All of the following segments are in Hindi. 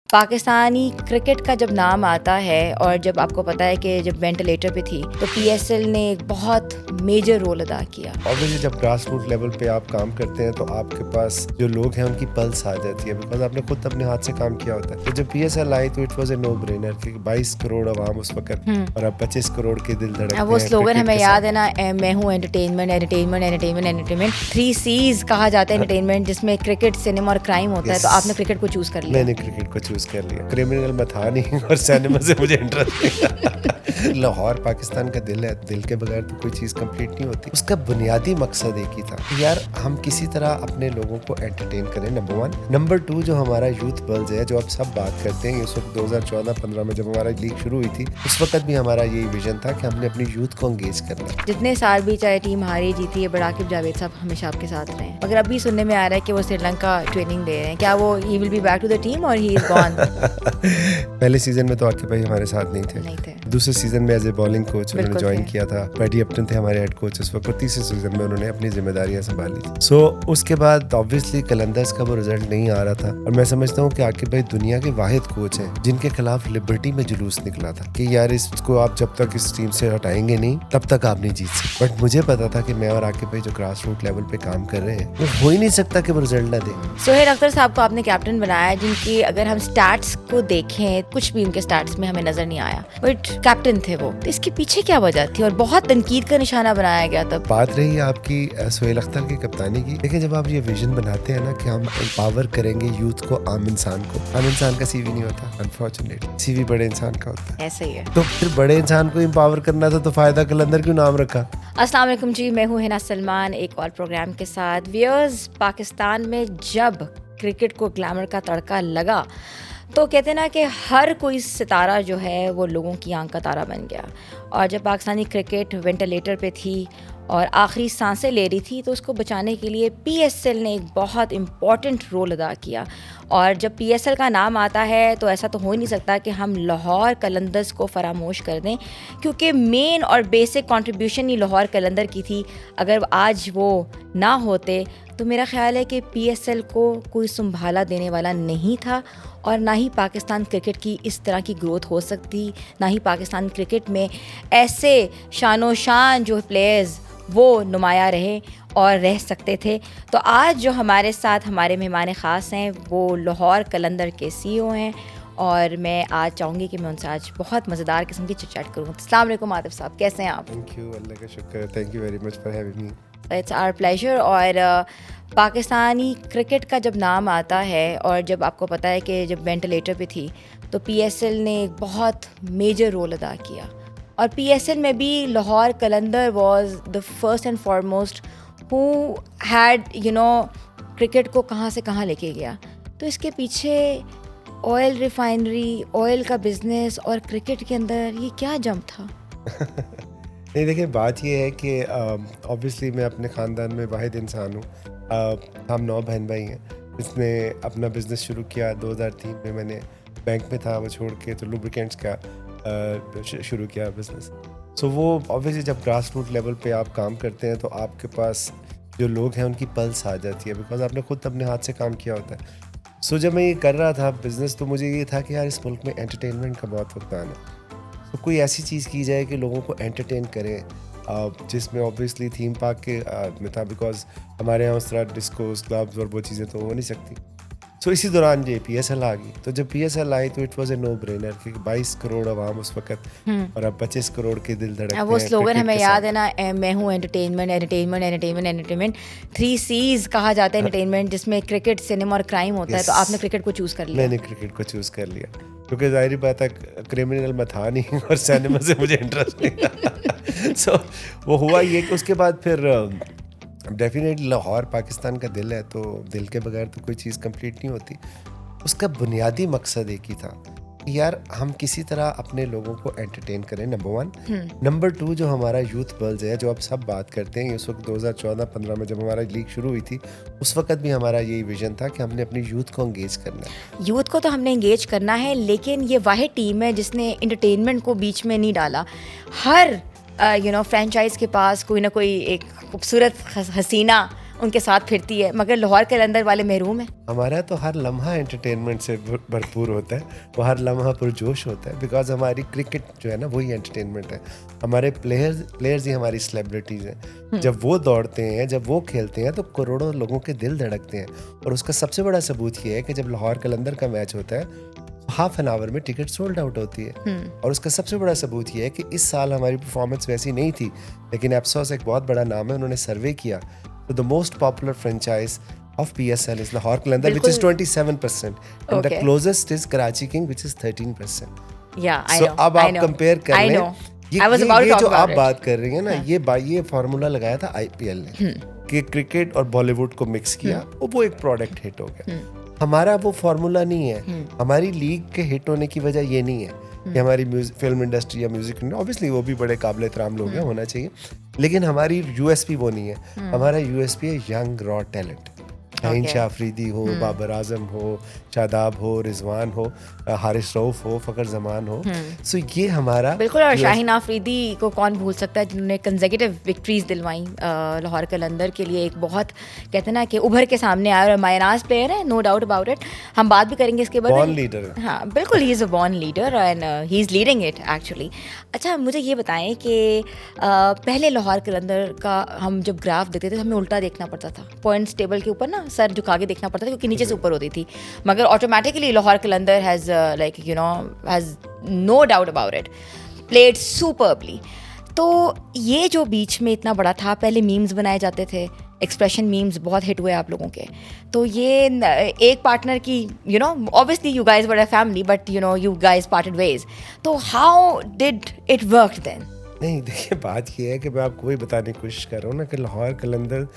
पाकिस्तानी क्रिकेट का जब नाम आता है और जब आपको पता है कि जब वेंटिलेटर पे थी तो पीएसएल ने एक बहुत मेजर रोल अदा किया। ऑब्वियसली जब ग्रास रूट लेवल पे आप काम करते हैं तो आपके पास जो लोग हैं उनकी पल्स आ जाती है, बिकॉज आपने खुद अपने हाथ से काम किया होता है। तो जब पीएसएल आई तो it was a no brainer कि 22 करोड़ आवाम उस वक्त और अब 25 करोड़ के दिल धड़कते हैं। वो स्लोगन हमें याद है ना, मैं हूँ entertainment entertainment entertainment entertainment, 3 C's कहा जाता है एंटरटेनमेंट, जिसमें क्रिकेट, सिनेमा और क्राइम होता है। तो आपने क्रिकेट को चूज कर लिया। मैंने क्रिकेट को चूज कर लिया। क्रिमिनल मैं था नहीं और सिनेमा से मुझे इंटरेस्ट नहीं था। लाहौर पाकिस्तान का दिल है, दिल के बगैर तो कोई चीज़ कंप्लीट नहीं होती। उसका बुनियादी मकसद एक ही था कि यार हम किसी तरह अपने लोगों को एंटरटेन करें, नंबर 1। नंबर 2, जो हमारा यूथ बल्ज है, जो आप सब बात करते हैं, उस वक्त 2014-15 में जब हमारा लीग शुरू हुई थी, उस वक्त भी हमारा यही विजन था कि हमने अपनी यूथ को एंगेज करना है। जितने साल भी चाहे टीम हारी जीती है, बट आकिब जावेद साहब हमेशा आपके साथ रहे हैं। मगर अभी सुनने में आ रहा है कि वो श्रीलंका ट्रेनिंग दे रहे हैं। क्या वो he will be back to the team और ही इज गॉन? पहले सीजन में तो आकिब भाई हमारे साथ नहीं थे। दूसरे सीजन में एज ए बॉलिंग कोच उन्होंने ज्वाइन किया था। पैडी अपटन थे हमारे हेड कोच उस वक्त। तीसरे सीजन में उन्होंने अपनी जिम्मेदारियां संभाली। सो उसके बाद ऑब्वियसली कलंदर्स का वो रिजल्ट नहीं आ रहा था और मैं समझता हूँ कि आकिब भाई दुनिया के वाहिद कोच हैं जिनके खिलाफ लिबर्टी में जुलूस निकला था कि यार इसको आप जब तक इस टीम से हटाएंगे नहीं तब तक आप नहीं जीत सकते। बट मुझे पता था कि मैं और आकिब भाई जो ग्रास रूट लेवल पे काम कर रहे हैं वो हो ही नहीं सकता कि वो रिजल्ट ना दे। सोहेल अख्तर साहब को आपने कैप्टन बनाया, जिनकी अगर हम स्टैट्स को देखें कुछ भी उनके स्टैट्स में हमें नजर नहीं आया, बट कैप्टन थे वो। तो इसके पीछे क्या वजह थी और बहुत तनकीद का निशाना बनाया गया तब। बात रही आपकी सोहेल अख्तर की कप्तानी की। देखिए जब आप ये विजन बनाते हैं ना कि हम एम्पावर करेंगे यूथ को, आम इंसान को, आम इंसान का सीवी नहीं होता, अनफॉर्चुनेटली सीवी बड़े इंसान का होता है। ऐसा ही है। तो फिर बड़े इंसान को एम्पावर करना था तो फायदा कलंदर क्यों नाम रखा? अस्सलाम वालेकुम जी, मैं हूँ हिना सलमान एक और प्रोग्राम के साथ। व्यूअर्स, पाकिस्तान में जब क्रिकेट को ग्लैमर का तड़का लगा तो कहते हैं ना कि हर कोई सितारा जो है वो लोगों की आंख का तारा बन गया। और जब पाकिस्तानी क्रिकेट वेंटिलेटर पे थी और आखिरी सांसें ले रही थी तो उसको बचाने के लिए पीएसएल ने एक बहुत इम्पॉर्टेंट रोल अदा किया। और जब पीएसएल का नाम आता है तो ऐसा तो हो ही नहीं सकता कि हम लाहौर कलंदर्स को फरामोश कर दें, क्योंकि मेन और बेसिक कंट्रीब्यूशन ही लाहौर कलंदर की थी। अगर आज वो ना होते तो मेरा ख्याल है कि पीएसएल को कोई संभाला देने वाला नहीं था और ना ही पाकिस्तान क्रिकेट की इस तरह की ग्रोथ हो सकती, ना ही पाकिस्तान क्रिकेट में ऐसे शानो शान जो प्लेयर्स वो नुमाया रहे और रह सकते थे। तो आज जो हमारे साथ हमारे मेहमान ख़ास हैं वो लाहौर कलंदर के सीईओ हैं और मैं आज चाहूँगी कि मैं उनसे आज बहुत मज़ेदार किस्म की चिट-चैट करूँ। अस्सलाम वालेकुम आतिफ साहब, कैसे हैं आप? थैंक यू, अल्लाह का शुक्र, thank you very much for having me. It's our pleasure. और पाकिस्तानी क्रिकेट का जब नाम आता है और जब आपको पता है कि जब वेंटिलेटर पे थी तो पीएसएल ने एक बहुत मेजर रोल अदा किया। और पीएसएल में भी Lahore Qalandar was the first and foremost who had cricket को कहाँ से कहाँ लेके गया। तो इसके पीछे ऑयल रिफाइनरी, ऑयल का बिजनेस और क्रिकेट के अंदर ये क्या जंप था? नहीं देखिए, बात ये है कि ऑब्वियसली मैं अपने ख़ानदान में वाहिद इंसान हूँ। हम 9 बहन भाई हैं। इसने अपना बिज़नेस शुरू किया 2003 में। मैंने बैंक में था, वो छोड़ के तो लुब्रिकेंट्स का शुरू किया बिज़नेस। सो वो ऑब्वियसली जब ग्रास रूट लेवल पे आप काम करते हैं तो आपके पास जो लोग हैं उनकी पल्स आ जाती है, बिकॉज आपने खुद अपने हाथ से काम किया होता है। सो जब मैं ये कर रहा था बिज़नेस तो मुझे ये था कि यार इस मुल्क में एंटरटेनमेंट का बहुत फुकदान है, तो कोई ऐसी चीज़ की जाए कि लोगों को एंटरटेन करें, जिसमें ऑब्वियसली थीम पार्क के में था, बिकॉज हमारे यहाँ उस तरह डिस्कोस, क्लब्स और वो चीज़ें तो हो नहीं सकती। सो इसी दौरान ये पीएसएल आ गई। तो जब पीएसएल आई तो it was a no brainer कि 22 करोड़ आवाम उस वक्त और अब 25 करोड़ के दिल धड़कते हैं। वो स्लोगन हमें याद है ना, मैं हूँ entertainment entertainment entertainment entertainment, 3 C's कहा जाता है एंटरटेनमेंट, जिसमें क्रिकेट, सिनेमा और क्राइम होता है। तो आपने क्रिकेट को चूज कर लिया। मैंने क्रिकेट को चूज कर लिया क्योंकि जाहिर बात है क्रिमिनल मैं था नहीं और सिनेमा से मुझे इंटरेस्ट नहीं था। सो वो हुआ ये कि उसके बाद फिर डेफिनेटली लाहौर पाकिस्तान का दिल है, तो दिल के बगैर तो कोई चीज़ कंप्लीट नहीं होती। उसका बुनियादी मकसद एक ही था कि यार हम किसी तरह अपने लोगों को एंटरटेन करें, नंबर 1। नंबर 2, जो हमारा यूथ बल्ज है, जो आप सब बात करते हैं, उस वक्त 2014-15 में जब हमारा लीग शुरू हुई थी उस वक्त भी हमारा यही विजन था कि हमने अपनी यूथ को एंगेज करना है। यूथ को तो हमने एंगेज करना है, लेकिन ये वाहिद टीम है जिसने एंटरटेनमेंट को बीच में नहीं डाला। हर फ्रेंचाइज के पास कोई ना कोई एक खूबसूरत हसीना उनके साथ फिरती है, मगर लाहौर कलंदर वाले महरूम हैं। हमारा तो हर लम्हा एंटरटेनमेंट से भरपूर होता है, वो हर लम्हा पुरजोश होता है, बिकॉज हमारी क्रिकेट जो है ना वही एंटरटेनमेंट है। हमारे प्लेयर्स ही हमारी सेलिब्रिटीज़ हैं। जब वो दौड़ते हैं, जब वो खेलते हैं, तो करोड़ों लोगों के दिल धड़कते हैं। और उसका सबसे बड़ा सबूत ये है कि जब लाहौर कलंदर का मैच होता है, हाफ एन आवर में टिकट सोल्ड आउट होती है। और उसका सबसे बड़ा सबूत ये है कि इस साल हमारी परफॉर्मेंस वैसी नहीं थी, लेकिन एप्सोस एक बहुत बड़ा नाम है, उन्होंने सर्वे किया तो the most popular franchise of PSL is Lahore Qalandar, which is 27%, and the closest is Karachi King, which is 13%. Yeah, I so know. अब आप कंपेयर कर लें, ये जो आप बात कर रही हैं ना, ये फार्मूला लगाया था IPL ने कि क्रिकेट और बॉलीवुड को मिक्स किया, वो एक प्रोडक्ट हिट हो गया। हमारा वो फार्मूला नहीं है। हमारी लीग के हिट होने की वजह ये नहीं है कि हमारी फिल्म इंडस्ट्री या म्यूजिक इंडस्ट्री, ऑब्वियसली वो भी बड़े काबिल एहतराम लोग हैं, होना चाहिए, लेकिन हमारी USP वो नहीं है। हमारा USP है young raw talent. Shaheen Shah Afridi हो, बाबर आजम हो, शादाब हो, रिजवान हो, हारिस रऊफ हो, फ़खर जमान हो, सो ये हमारा बिल्कुल। और शाहीन अफरीदी को कौन भूल सकता है, जिन्होंने कंसेक्यूटिव विक्ट्रीज दिलवाई लाहौर कलंदर के लिए। एक बहुत कहते हैं ना कि उभर के सामने आया और मायनाज प्लेयर है, नो डाउट अबाउट इट। हम बात भी करेंगे इसके बारे में। बॉर्न लीडर है। हाँ बिल्कुल, he is a born leader and he is leading it actually. अच्छा, मुझे ये बताएं कि पहले लाहौर कलंदर का हम जब ग्राफ देखते थे, हमें उल्टा देखना पड़ता था। पॉइंट्स टेबल के ऊपर ना सर झुका के देखना पड़ता था, क्योंकि नीचे से ऊपर होती थी। मगर automatically Lahore Qalandar has like you know has no doubt about it played superbly. तो ये जो बीच में इतना बड़ा था, पहले मीम्स बनाए जाते थे, एक्सप्रेशन मीम्स बहुत हिट हुए आप लोगों के। तो ये एक पार्टनर की you know obviously you guys were a family, but you know you guys parted ways. तो how did it work then? नहीं, देखिए बात ये है कि मैं आपको वही बताने की कोशिश कर रहा हूँ ना कि लाहौर कलंदर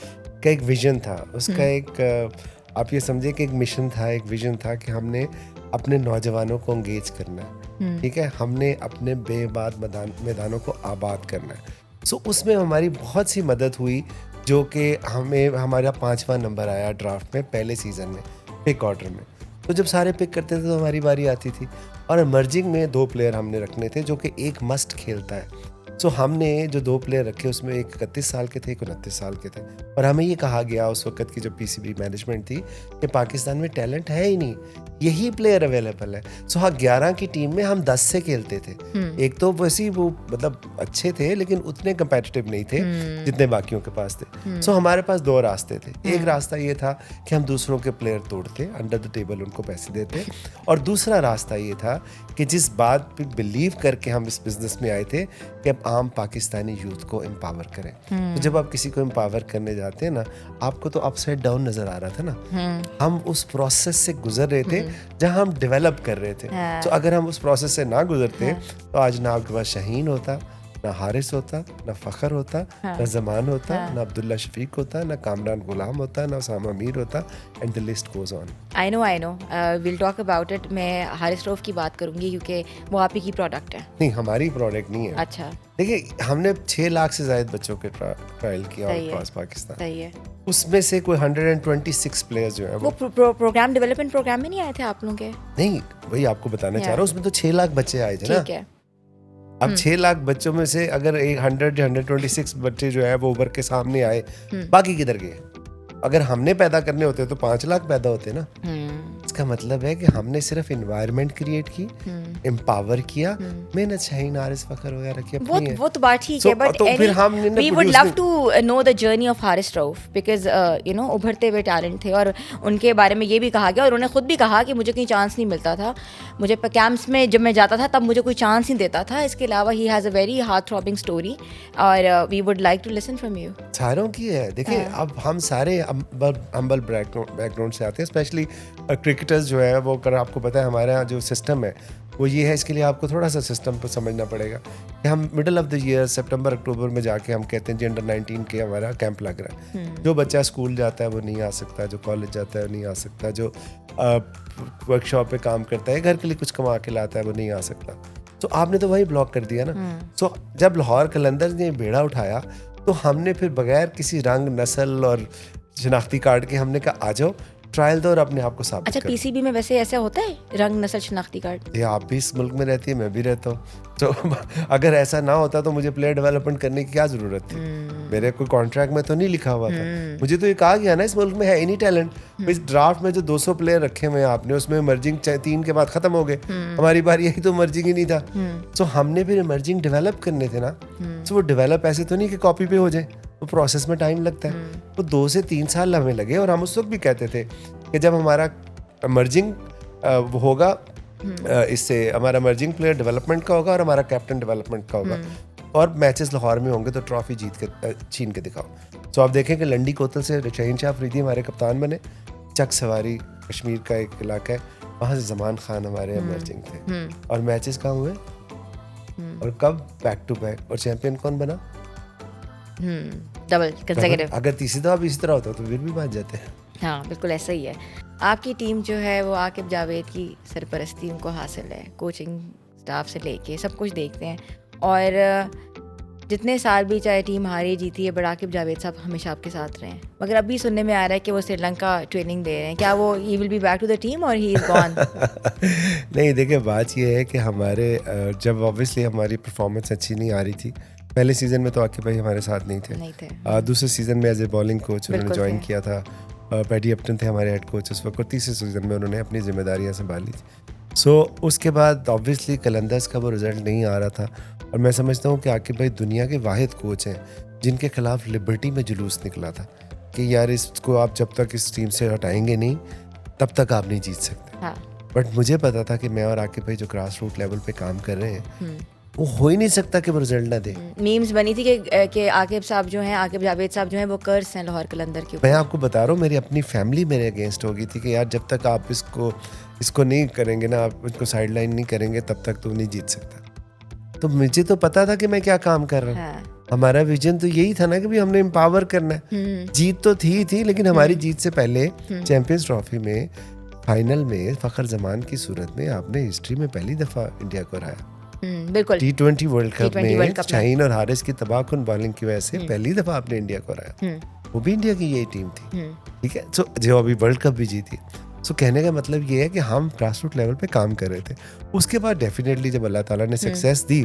का एक विजन था, उसका एक आप ये समझे कि एक मिशन था, एक विजन था कि हमने अपने नौजवानों को एंगेज करना है, ठीक है, हमने अपने बेबाद मैदानों को आबाद करना है। सो उसमें हमारी बहुत सी मदद हुई, जो कि हमें हमारा 5वां नंबर आया ड्राफ्ट में पहले सीज़न में पिक ऑर्डर में। तो जब सारे पिक करते थे तो हमारी बारी आती थी, और इमर्जिंग में 2 प्लेयर हमने रखने थे जो कि एक मस्ट खेलता है। सो हमने जो 2 प्लेयर रखे, उसमें एक 31 साल के थे, एक 29 साल के थे, और हमें ये कहा गया उस वक्त की जो PCB मैनेजमेंट थी कि पाकिस्तान में टैलेंट है ही नहीं, यही प्लेयर अवेलेबल है। सो हाँ, 11 की टीम में हम 10 से खेलते थे। एक तो वैसे वो मतलब अच्छे थे, लेकिन उतने कंपेटिटिव नहीं थे जितने बाकियों के पास थे। सो हमारे पास 2 रास्ते थे। एक रास्ता ये था कि हम दूसरों के प्लेयर तोड़ते, अंडर द टेबल उनको पैसे देते, और दूसरा रास्ता ये था कि जिस बात पे बिलीव करके हम इस बिजनेस में आए थे कि अब आम पाकिस्तानी यूथ को एम्पावर करें। तो जब आप किसी को एम्पावर करने जाते हैं ना, आपको तो अपसाइड डाउन नजर आ रहा था ना। हम उस प्रोसेस से गुजर रहे थे जहां हम डेवलप कर रहे थे। तो अगर हम उस प्रोसेस से ना गुजरते तो आज ना आपके पास शाहीन होता, ना हारिस होता, ना फ़खर होता, ना जमान होता, ना अब्दुल्ला शफीक होता, ना कामरान गुलाम होता, ना उसामा मीर होता, and the list goes on. I know will talk about it. मैं हारिस रऊफ की बात करूंगी क्योंकि वो आप ही की प्रोडक्ट है। नहीं, हमारी प्रोडक्ट नहीं है। अच्छा, देखिए, हमने 6 लाख से ज्यादा बच्चों के ट्रायल किया अक्रॉस पाकिस्तान। सही है। उसमें से कोई 126 प्लेयर्स जो है वो प्रोग्राम डेवलपमेंट प्रोग्राम में नहीं आए थे आप लोगों के? नहीं, वही आपको बताना चाह रहा हूँ, उसमें तो 6 लाख बच्चे आए थे ना। ठीक है। अब 6 लाख बच्चों में से अगर 126 बच्चे जो है वो उभर के सामने आए, बाकी किधर गए? अगर हमने पैदा करने होते तो 5 लाख पैदा होते ना। इसका मतलब है कि हमने सिर्फ एनवायरनमेंट क्रिएट की, एम्पावर किया, मेहनत शाहीन हारिस फ़खर वगैरह की अपनी है। वो तो बात ठीक है, बट फिर हमने we would love to know the journey of Haris Rauf, because you know उभरते हुए टैलेंट थे, और उनके बारे में ये भी कहा गया, और उन्होंने खुद भी कहा कि मुझे कहीं चांस नहीं मिलता था, मुझे कैंप्स में जब मैं जाता था तब मुझे कोई चांस नहीं देता था। इसके अलावा he has a very heart throbbing story, और we would like to listen from you. सारों की है। देखिए, अब हम सारे हम्बल बैकग्राउंड से आते हैं, स्पेशली क्रिकेटर्स जो है वो, अगर आपको पता है हमारे यहाँ जो सिस्टम है वो ये है। इसके लिए आपको थोड़ा सा सिस्टम को समझना पड़ेगा कि हम मिडल ऑफ द ईयर सितंबर अक्टूबर में जाके हम कहते हैं जी अंडर 19 के हमारा कैंप लग रहा है। जो बच्चा स्कूल जाता है वो नहीं आ सकता, जो कॉलेज जाता है वो नहीं आ सकता, जो वर्कशॉप पे काम करता है, घर के लिए कुछ कमा के लाता है, वो नहीं आ सकता। तो आपने तो वही ब्लॉक कर दिया ना। सो जब लाहौर कलंदर ने बेड़ा उठाया तो हमने फिर बगैर किसी रंग, नस्ल और शनाख्ती कार्ड के हमने कहा आ जाओ, ट्रायल दो और अपने आप को साबित अच्छा, करो। पीसीबी में वैसे ऐसा होता है, रंग नस्ल शनाख्ती कार्ड? ये आप भी इस मुल्क में रहती है, मैं भी रहता हूँ, तो अगर ऐसा ना होता तो मुझे प्लेयर डेवलपमेंट करने की क्या ज़रूरत थी? मेरे कोई कॉन्ट्रैक्ट में तो नहीं लिखा हुआ था। मुझे तो ये कहा गया ना इस मुल्क में है ही नहीं टैलेंट। इस ड्राफ्ट में जो 200 प्लेयर रखे हुए हैं आपने, उसमें इमर्जिंग 3 के बाद ख़त्म हो गए। हमारी बार यही तो इमर्जिंग ही नहीं था। सो हमने फिर इमर्जिंग डेवलप करने थे ना। सो वो डेवलप ऐसे तो नहीं कि कॉपी पे हो जाए, वो प्रोसेस में टाइम लगता है। वो 2 से 3 साल हमें लगे, और हम उस वक्त भी कहते थे कि जब हमारा इमर्जिंग होगा, इससे हमारा इमर्जिंग प्लेयर डेवलपमेंट का होगा और हमारा कैप्टन डेवलपमेंट का होगा, और मैचेस लाहौर में होंगे तो ट्रॉफी जीत के छीन के दिखाओ। सो आप देखें कि लंडी कोतल से शहीन शाह अफरीदी हमारे कप्तान बने, चक सवारी कश्मीर का एक इलाका है, वहाँ से जमान खान हमारे इमर्जिंग थे, और मैचेस कहाँ हुए और कब, बैक टू बैक, और चैंपियन कौन बना? Double consecutive. अगर तीसरी दफा भी इस तरह होता तो फिर भी बात जाते हैं। हाँ, बिल्कुल ऐसा ही है। आपकी टीम जो है वो आकिब जावेद की सरपरस्ती उनको हासिल है, कोचिंग स्टाफ से लेके सब कुछ देखते हैं, और जितने साल भी चाहे टीम हारी जीती है, बट आकिब जावेद साहब हमेशा आपके साथ रहे हैं। मगर अभी सुनने में आ रहा है कि वो श्रीलंका ट्रेनिंग दे रहे हैं, क्या वो he will be back to the team और ही इज गॉन? नहीं, देखिए बात ये है कि हमारे जब ऑब्वियसली हमारी परफॉर्मेंस अच्छी नहीं आ रही थी, पहले सीज़न में तो आकिब भाई हमारे साथ नहीं थे। दूसरे सीज़न में एज ए बॉलिंग कोच उन्होंने ज्वाइन किया था, पैडी अपटन थे हमारे हेड कोच उस वक्त, और तीसरे सीज़न में उन्होंने अपनी जिम्मेदारियां संभाली थी। सो उसके बाद ऑब्वियसली कलंदर्स का वो रिज़ल्ट नहीं आ रहा था, और मैं समझता हूँ कि आकिब भाई दुनिया के वाहिद कोच हैं जिनके खिलाफ लिबर्टी में जुलूस निकला था कि यार इसको आप जब तक इस टीम से हटाएंगे नहीं तब तक आप नहीं जीत सकते। हाँ। बट मुझे पता था कि मैं और आकिब भाई जो ग्रास रूट लेवल पे काम कर रहे हैं वो हो ही नहीं सकता कि वो रिजल्ट ना दे। मीम्स बनी थी कि आकिब साहब जो हैं, आकिब जावेद साहब जो हैं, वो कर्स हैं लाहौर कलंदर के ऊपर। मैं आपको बता रहा हूँ, मेरी अपनी फैमिली मेरे अगेंस्ट हो गई थी कि यार जब तक आप इसको नहीं करेंगे ना, आप इसको साइड लाइन नहीं करेंगे तब तक तो नहीं जीत सकता। तो मुझे तो पता था कि मैं क्या काम कर रहा हूँ। हाँ। हमारा विजन तो यही था ना कि भी हमने एम्पावर करना है। जीत तो थी लेकिन हमारी जीत से पहले चैंपियंस ट्रॉफी में फाइनल में फखर जमान की सूरत में आपने हिस्ट्री में पहली दफा इंडिया को हराया। बिल्कुल। T20 वर्ल्ड कप में शाहीन और हारिस की तबाहकुन बॉलिंग की वजह से पहली दफा आपने इंडिया को हराया, वो भी इंडिया की यही टीम थी। ठीक है, सो जो अभी वर्ल्ड कप भी जीती। सो कहने का मतलब ये है कि हम ग्रास रूट लेवल पे काम कर रहे थे। उसके बाद डेफिनेटली जब अल्लाह ताला ने सक्सेस दी,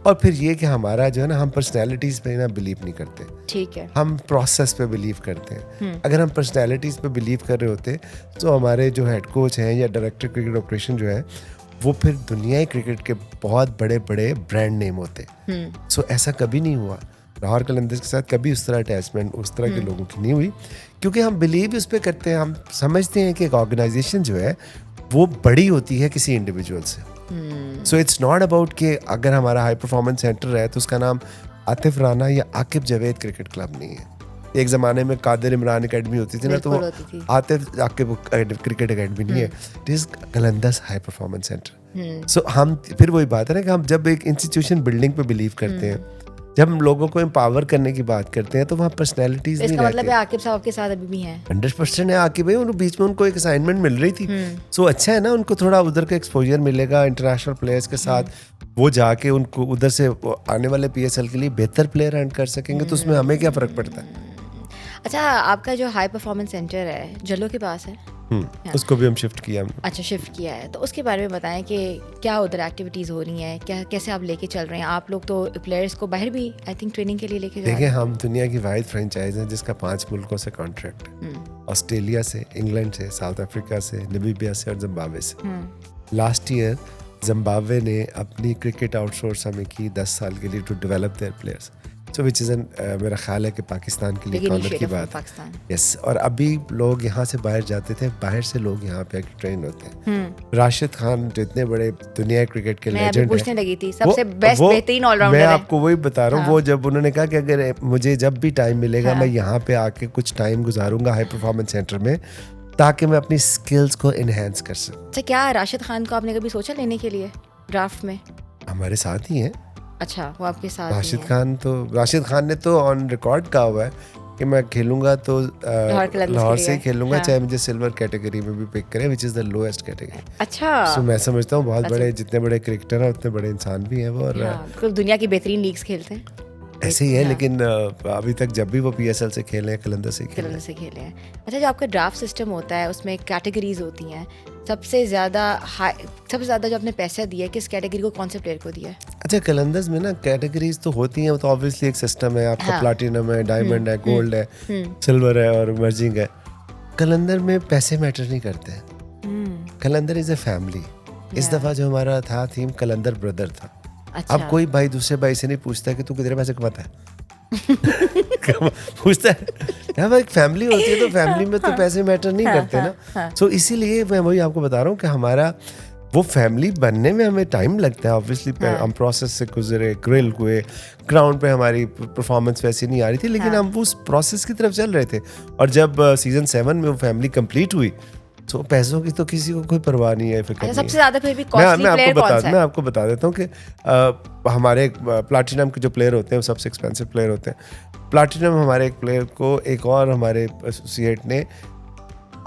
और फिर ये कि हमारा जो है ना, हम पर्सनैलिटीज पे ना बिलीव नहीं करते। ठीक है। हम प्रोसेस पे बिलीव करते हैं। अगर हम पर्सनैलिटीज पे बिलीव कर रहे होते तो हमारे जो हेड कोच हैं या डायरेक्टर क्रिकेट ऑपरेशन जो है वो फिर दुनियाई क्रिकेट के बहुत बड़े बड़े ब्रांड नेम होते। सो ऐसा कभी नहीं हुआ। लाहौर कलंदर्स के साथ कभी उस तरह अटैचमेंट उस तरह के लोगों की नहीं हुई, क्योंकि हम बिलीव उस पर करते हैं। हम समझते हैं कि एक ऑर्गेनाइजेशन जो है वो बड़ी होती है किसी इंडिविजुअल से। सो इट्स नॉट अबाउट कि अगर हमारा हाई परफॉर्मेंस सेंटर है तो उसका नाम आतिफ राना या आकिब जावेद क्रिकेट क्लब नहीं है। एक ज़माने में कादिर इमरान अकेडमी होती थी ना, तो वो आतिफ आकिब क्रिकेट अकेडमी नहीं है, it is Qalandars high performance centre. So हम फिर वही बात है ना कि हम जब एक इंस्टीट्यूशन बिल्डिंग पे बिलीव करते हैं, जब हम लोगों को एम्पावर करने की बात करते हैं, तो वहाँ पर्सनैलिटीज नहीं रहती। इसका मतलब है आकिब साहब के साथ अभी भी हैं। 100% है आकिब भाई। उनको बीच में उनको एक असाइनमेंट मिल रही थी, सो अच्छा है ना, उनको थोड़ा उधर का एक्सपोजर मिलेगा इंटरनेशनल प्लेयर्स के साथ। वो जाके उनको उधर से आने वाले PSL के लिए बेहतर प्लेयर अर्न कर सकेंगे, तो उसमें हमें क्या फ़र्क पड़ता है। अच्छा, आपका जो हाई परफॉर्मेंस सेंटर है जलो के पास है, उसको भी हम शिफ्ट किया हमने। अच्छा, शिफ्ट किया है, तो उसके बारे में बताएं कि क्या उधर एक्टिविटीज़ हो रही हैं, क्या कैसे आप लेके चल रहे हैं। आप लोग तो प्लेयर्स को बाहर भी आई थिंक ट्रेनिंग के लिए लेके जा रहे हैं। देखिए, हम दुनिया की वाहिद फ्रेंचाइज हैं जिसका 5 मुल्कों से कॉन्ट्रैक्ट है। ऑस्ट्रेलिया से, इंग्लैंड से, साउथ अफ्रीका से, नमीबिया से और जिम्बाब्वे से। लास्ट ईयर जिम्बाब्वे ने अपनी क्रिकेट आउटसोर्स हमें की 10 साल के लिए to develop their players. So which is मेरा ख्याल है कि पाकिस्तान के लिए ऑनर की बात है। यस, और अभी लोग यहाँ से बाहर जाते थे, बाहर से लोग यहाँ पे आके ट्रेन होते हैं। राशिद खान जो इतने बड़े दुनिया क्रिकेट के लेजेंड पूछने लगी थी, सबसे बेस्ट बेहतरीन ऑलराउंडर है। मैं आपको वही बता रहा हूँ। वो जब उन्होंने कहा कि अगर मुझे जब भी टाइम मिलेगा मैं यहाँ पे आके कुछ टाइम गुजारूंगा हाई परफॉर्मेंस सेंटर में, ताकि मैं अपनी स्किल्स को इनहेंस कर सकूं। अच्छा, क्या राशिद खान को आपने कभी सोचा लेने के लिए ड्राफ्ट में? हमारे साथ ही हैं। अच्छा, वो आपके साथ राशिद खान ने तो ऑन रिकॉर्ड कहा हुआ है कि मैं खेलूंगा तो लाहौर से ही खेलूंगा, चाहे मुझे सिल्वर कैटेगरी में भी पिक करें, which is the lowest category. अच्छा, सो मैं समझता हूँ बहुत बड़े, जितने बड़े क्रिकेटर हैं उतने बड़े इंसान भी हैं वो, और दुनिया की बेहतरीन लीग्स खेलते हैं। ऐसे ही है, हाँ। लेकिन अभी तक जब भी वो PSL से खेले हैं, कलंदर से खेले कलर हैं। से खेले हैं। अच्छा, जो आपका ड्राफ्ट सिस्टम होता है उसमें कैटेगरीज होती हैं, सबसे ज़्यादा जो आपने पैसा दिया है किस कैटेगरी को, कौन से प्लेयर को दिया है? अच्छा, कलंदर्स में ना कैटेगरीज तो होती हैं, वो तो ऑब्वियसली एक सिस्टम है आपका, हाँ। प्लैटिनम है, डायमंड है, गोल्ड है, सिल्वर है और इमर्जिंग है। कलंदर में पैसे मैटर नहीं करते हैं। कलंदर इज ए फैमिली। इस Yeah. दफ़ा जो हमारा था थीम कलंदर ब्रदर था। अच्छा। अब कोई भाई दूसरे भाई से नहीं पूछता कि तू कितने पैसे कमाता है। पूछता है यार, एक फैमिली होती है तो फैमिली में तो पैसे मैटर नहीं करते ना। सो इसीलिए मैं वही आपको बता रहा हूँ कि हमारा वो फैमिली बनने में हमें टाइम लगता है। ऑब्वियसली हम प्रोसेस से गुजरे, ग्रिल हुए, ग्राउंड पे हमारी परफॉर्मेंस वैसी नहीं आ रही थी, लेकिन हम उस प्रोसेस की तरफ चल रहे थे। और जब सीजन 7 में वो फैमिली कंप्लीट हुई तो पैसों की तो किसी को कोई परवाह नहीं है, फिक्र अच्छा, नहीं सबसे है। ज़्यादा फिर भी कॉस्टली प्लेयर कौन सा मैं है? आपको बता देता हूँ कि हमारे प्लैटिनम के जो प्लेयर होते हैं वो सबसे एक्सपेंसिव प्लेयर होते हैं। प्लैटिनम हमारे एक प्लेयर को एक और हमारे एसोसिएट ने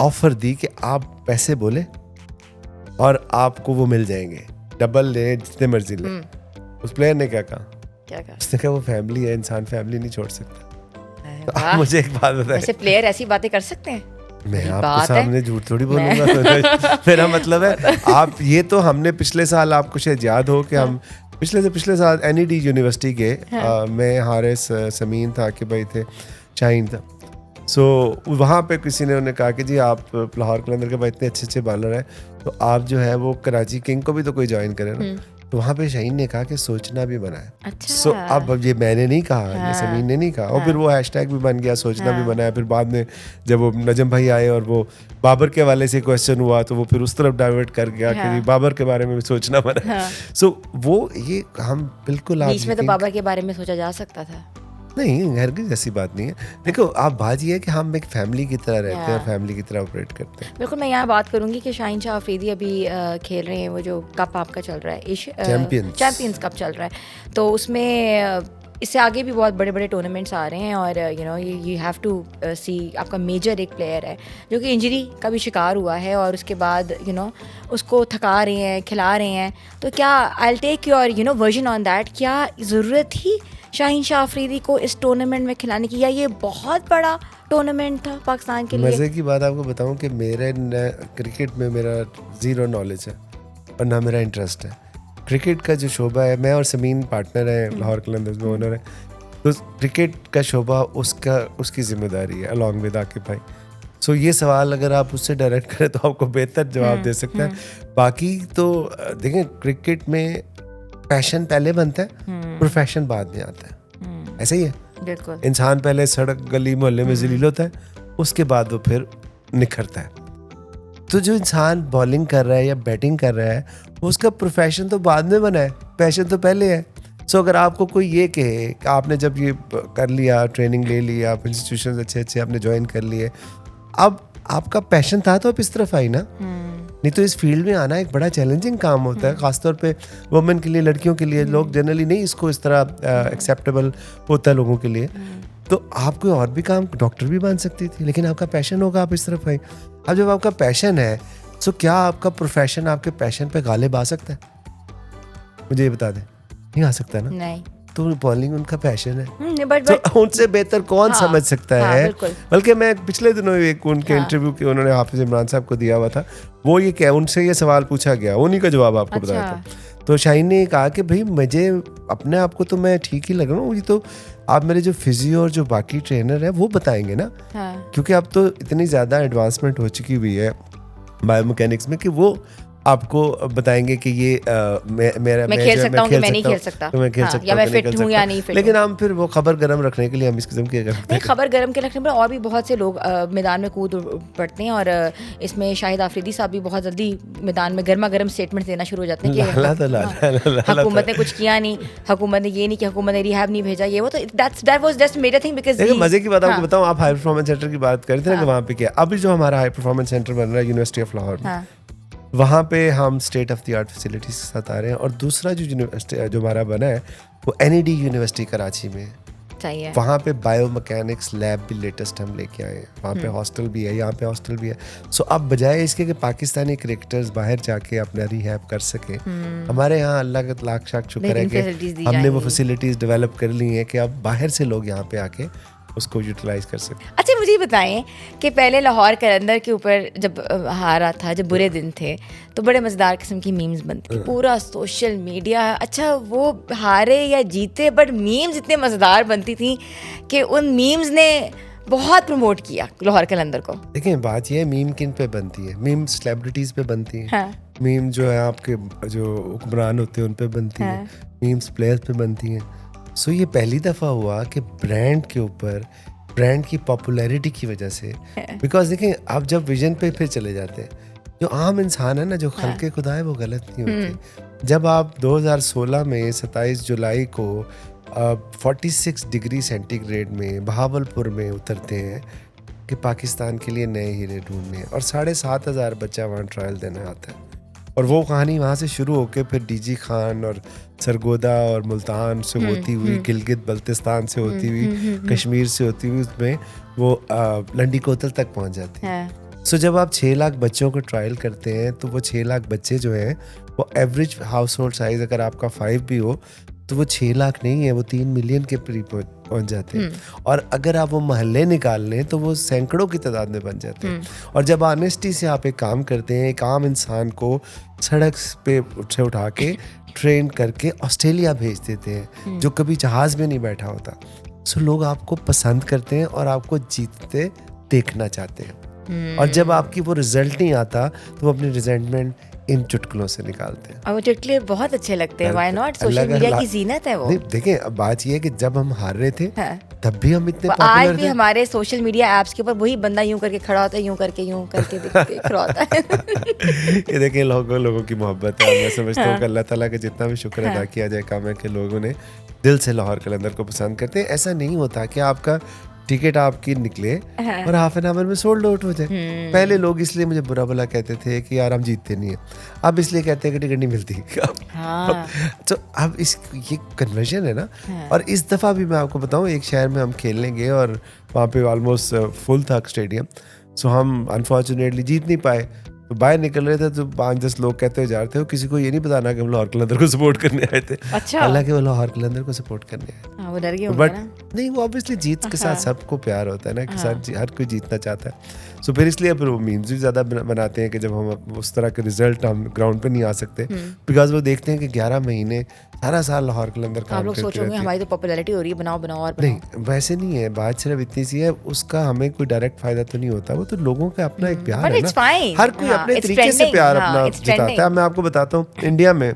ऑफर दी कि आप पैसे बोले और आपको वो मिल जाएंगे, डबल ले जितने मर्जी ले। उस प्लेयर ने क्या कहा? क्या कहा? उसने कहा वो फैमिली है, इंसान फैमिली नहीं छोड़ सकता। तो वाह। आप मुझे एक बात बताएं, ऐसे प्लेयर ऐसी बातें कर सकते हैं? मैं बड़ी आपके बात है। सामने झूठ थोड़ी बोलूंगा। मेरा मतलब है आप ये तो हमने पिछले साल, आपको शायद याद हो कि हम पिछले साल NED यूनिवर्सिटी के मैं हारिस समीन था कि भाई थे, शाहीन था। सो वहाँ पे किसी ने उन्हें कहा कि जी आप लाहौर कलंदर के भाई इतने अच्छे अच्छे बॉलर हैं, तो आप जो है वो कराची किंग को भी तो कोई ज्वाइन करे ना। तो वहाँ पे शाहीन ने कहा कि सोचना भी बना है। अच्छा। सो अब ये मैंने नहीं कहा, ये समीन ने नहीं कहा, और फिर वो हैशटैग भी बन गया, सोचना भी बना है। फिर बाद में जब वो नजम भाई आए और वो बाबर के हवाले से क्वेश्चन हुआ तो वो फिर उस तरफ डाइवर्ट कर गया कि जी बाबर के बारे में भी सोचना बना है। सो वो ये हम बिल्कुल आप बीच में तो बाबर के बारे में सोचा जा सकता था। नहीं, हरगिज़ ऐसी बात नहीं है। देखो आप बात ये है कि हम एक फैमिली की तरह रहते हैं और फैमिली की तरह ऑपरेट करते हैं। बिल्कुल, मैं यहाँ बात करूंगी कि शाहीन शाह अफरीदी अभी खेल रहे हैं, वो जो कप आपका चल रहा है, चैंपियंस कप चल रहा है, तो उसमें इससे आगे भी बहुत बड़े बड़े टूर्नामेंट्स आ रहे हैं और यू हैव टू सी, आपका मेजर एक प्लेयर है जो कि इंजरी का भी शिकार हुआ है और उसके बाद उसको थका रहे हैं, खिला रहे हैं। तो क्या I will take your version on that, क्या ज़रूरत थी शाहीन शाह अफरीदी को इस टूर्नामेंट में खिलाने की, या ये बहुत बड़ा टूर्नामेंट था पाकिस्तान के लिए? मज़े की बात आपको बताऊं कि मेरे क्रिकेट में मेरा ज़ीरो नॉलेज है और ना मेरा इंटरेस्ट है। क्रिकेट का जो शोबा है, मैं और समीन पार्टनर हैं लाहौर कलंदर्स में, ओनर है, तो क्रिकेट का शोबा उसकी जिम्मेदारी है अलॉन्ग विद आकिब भाई। सो ये सवाल अगर आप उससे डायरेक्ट करें तो आपको बेहतर जवाब दे सकता है। बाकी तो देखें, क्रिकेट में पैशन पहले बनता है, प्रोफेशन बाद में आता है, ऐसा ही है। बिल्कुल। इंसान पहले सड़क गली मोहल्ले में जलील होता है, उसके बाद वो फिर निखरता है। तो जो इंसान बॉलिंग कर रहा है या बैटिंग कर रहा है, उसका प्रोफेशन तो बाद में बना है, पैशन तो पहले है। सो अगर आपको कोई ये कहे कि आपने जब ये कर लिया, ट्रेनिंग ले ली, आप इंस्टीट्यूशन अच्छे अच्छे आपने ज्वाइन कर लिए, अब आपका पैशन था तो आप इस तरफ आई ना। नहीं तो इस फील्ड में आना एक बड़ा चैलेंजिंग काम होता है, खासतौर पे वुमेन के लिए, लड़कियों के लिए। लोग जनरली नहीं इसको इस तरह एक्सेप्टेबल होता है लोगों के लिए। तो आप कोई और भी काम, डॉक्टर भी बन सकती थी, लेकिन आपका पैशन होगा, आप इस तरफ आई। अब जब आपका पैशन है, तो क्या आपका प्रोफेशन आपके पैशन पे गालिब आ सकता है? मुझे ये बता दें, नहीं आ सकता ना। नहीं। तो बॉलिंग उनका पैशन है, बट तो उनसे बेहतर कौन समझ सकता है। बिल्कुल। बल्कि मैं पिछले दिनों एक उनके इंटरव्यू के उन्होंने हाफिज इमरान साहब को दिया हुआ था, वो ये क्या, उनसे ये सवाल पूछा गया, उन्हीं का जवाब आपको बताया था। तो शाहीन ने कहा कि भाई मुझे अपने आप को तो मैं ठीक ही लग रहा हूँ, ये तो आप मेरे जो फिजियो और जो बाकी ट्रेनर है वो बताएंगे ना। क्योंकि अब तो इतनी ज़्यादा एडवांसमेंट हो चुकी हुई है बायोमैकेनिक्स में कि वो आपको बताएंगे कि ये मैं खेल सकता हूँ, मैं नहीं खेल सकता, तो मैं खेल सकता हूँ, या मैं फिट हूँ या नहीं फिट। लेकिन हम फिर वो खबर गर्म रखने के लिए हम इस किस्म की करते हैं। खबर गर्म के रखने पर और भी बहुत से लोग मैदान में कूद पड़ते हैं और इसमें शाहिद आफरीदी साहब भी बहुत जल्दी मैदान में गर्मा गर्म स्टेटमेंट देना शुरू हो जाते हैं कि हुकूमत ने कुछ किया नहीं, हुकूमत ने ये नहीं किया, हुकूमत ने रिहैब नहीं भेजा, ये वो। तो that was just major thing because मजे की बात आपको बताऊं, आप हाई परफॉर्मेंस सेंटर की बात कर रहे थे ना कि वहाँ पे क्या, अभी जो हमारा हाई परफॉर्मेंस सेंटर बन रहा है यूनिवर्सिटी ऑफ लाहौर, वहाँ पे हम state of the art facilities के साथ आ रहे हैं। और दूसरा जो यूनिवर्सिटी जो हमारा बना है वो NED यूनिवर्सिटी कराची में, चाहिए। वहाँ पे बायोमैकेनिक्स लैब भी लेटेस्ट हम लेके आए हैं, वहाँ पे हॉस्टल भी है, यहाँ पे हॉस्टल भी है। सो अब बजाय इसके कि पाकिस्तानी क्रिकेटर्स बाहर जाके अपना रिहैब कर सके, हमारे यहाँ अल्लाह का लाख शाख शुक्र है कि हमने वो फैसिलिटीज़ डेवलप कर ली हैं कि अब बाहर से लोग यहाँ पे आके उसको यूटिलाइज कर सकें। अच्छा मुझे ये बताएं कि पहले लाहौर कलंदर के ऊपर जब हारा था, जब बुरे दिन थे, तो बड़े मज़ेदार किस्म की मीम्स बनती थी, पूरा सोशल मीडिया, अच्छा वो हारे या जीते बट मीम्स इतने मज़ेदार बनती थी कि उन मीम्स ने बहुत प्रमोट किया लाहौर कलंदर को। देखिए बात ये है, मीम किन पे बनती है? मीम सेलिब्रिटीज़ पे बनती है, हाँ। मीम जो है आपके जो हुक्मरान होते हैं उन पे बनती है, मीम्स प्लेयर्स पे बनती हैं। सो ये पहली दफ़ा हुआ कि ब्रांड के ऊपर, ब्रांड की पॉपुलैरिटी की वजह से, बिकॉज देखें आप जब विजन पे फिर चले जाते हैं, जो आम इंसान है ना, जो खल्के खुदा है वो गलत नहीं होती। जब आप 2016 में 27 जुलाई को 46 डिग्री सेंटीग्रेड में बहावलपुर में उतरते हैं कि पाकिस्तान के लिए नए हीरे ढूंढने हैं, और 7,500 बच्चा वहाँ ट्रायल देने आता है, और वो कहानी वहाँ से शुरू होकर फिर डीजी खान और सरगोदा और मुल्तान से होती हुई, गिलगित बल्तिस्तान से होती हुई, कश्मीर से होती हुई, उसमें वो लंडी कोतल तक पहुँच जाती है। सो जब आप 6 लाख बच्चों को ट्रायल करते हैं तो वो 6 लाख बच्चे जो हैं वो एवरेज हाउस होल्ड साइज अगर आपका 5 भी हो तो वो 6 लाख नहीं है, वो 3 मिलियन के करीब पहुंच जाते हैं। और अगर आप वो मोहल्ले निकाल लें तो वो सैकड़ों की तादाद में बन जाते हैं। और जब ऑनेस्टी से आप एक काम करते हैं, एक आम इंसान को सड़क पे से उठा के ट्रेन करके ऑस्ट्रेलिया भेज देते हैं, जो कभी जहाज में नहीं बैठा होता, सो लोग आपको पसंद करते हैं और आपको जीतते देखना चाहते हैं। और जब आपकी वो रिजल्ट नहीं आता तो वो अपनी रिजेंटमेंट इन चुटकुलों से निकालते हैं। और वो चुटकुले बहुत अच्छे लगते हैं, व्हाई नॉट, सोशल मीडिया की जीनत है वो। देखें अब बात ये है कि जब हम हार रहे थे तब भी हम इतने आज पॉपुलर भी थे। हमारे सोशल मीडिया एप्स के ऊपर वही बंदा यूं करके खड़ा होता है, यूं करके देख रहा होता है। ये देखें लोगों की मोहब्बत है, और मैं समझता हूँ कि अल्लाह ताला का जितना भी शुक्र अदा किया जाए कम है कि लोगों ने दिल से लाहौर कलंदर को पसंद करते हैं। ऐसा नहीं होता कि आपका टिकट आपकी निकले और हाफ एन आवर में सोल्ड आउट हो जाए। पहले लोग इसलिए मुझे बुरा भला कहते थे कि यार हम जीतते नहीं है, अब इसलिए कहते हैं कि टिकट नहीं मिलती। तो अब इस ये कन्वर्जन है ना। और इस दफ़ा भी मैं आपको बताऊं, एक शहर में हम खेलने गए और वहाँ पे ऑलमोस्ट फुल था स्टेडियम। सो हम अनफॉर्चुनेटली जीत नहीं पाए, तो बाहर निकल रहे थे तो 5-10 लोग कहते हुए जा रहे थे, किसी को ये नहीं बताना कि हम लाहौर कलंदर को सपोर्ट करने आए थे। अच्छा। हालांकि वो लाहौर कलंदर को सपोर्ट करने आए थे। वो डर गए बट नहीं, वो ऑब्वियसली जीत के साथ सबको प्यार होता है ना, कि साथ हर कोई जीतना चाहता है। सो फिर इसलिए फिर वो मीम्स भी ज़्यादा बनाते हैं कि जब हम उस तरह के रिजल्ट हम ग्राउंड पे नहीं आ सकते, बिकॉज वो देखते हैं कि 11 महीने सारा साल लाहौर कलंदर काम लोग सोचोगे हमारी तो पॉपुलैरिटी हो रही है, बनाओ और नहीं, वैसे नहीं है बात। सिर्फ इतनी सी है, उसका हमें कोई डायरेक्ट फायदा तो नहीं होता, वो तो लोगों का अपना एक प्यार है ना। हर कोई अपने तरीके से प्यार अपना जताता है। मैं आपको बताता हूँ, इंडिया में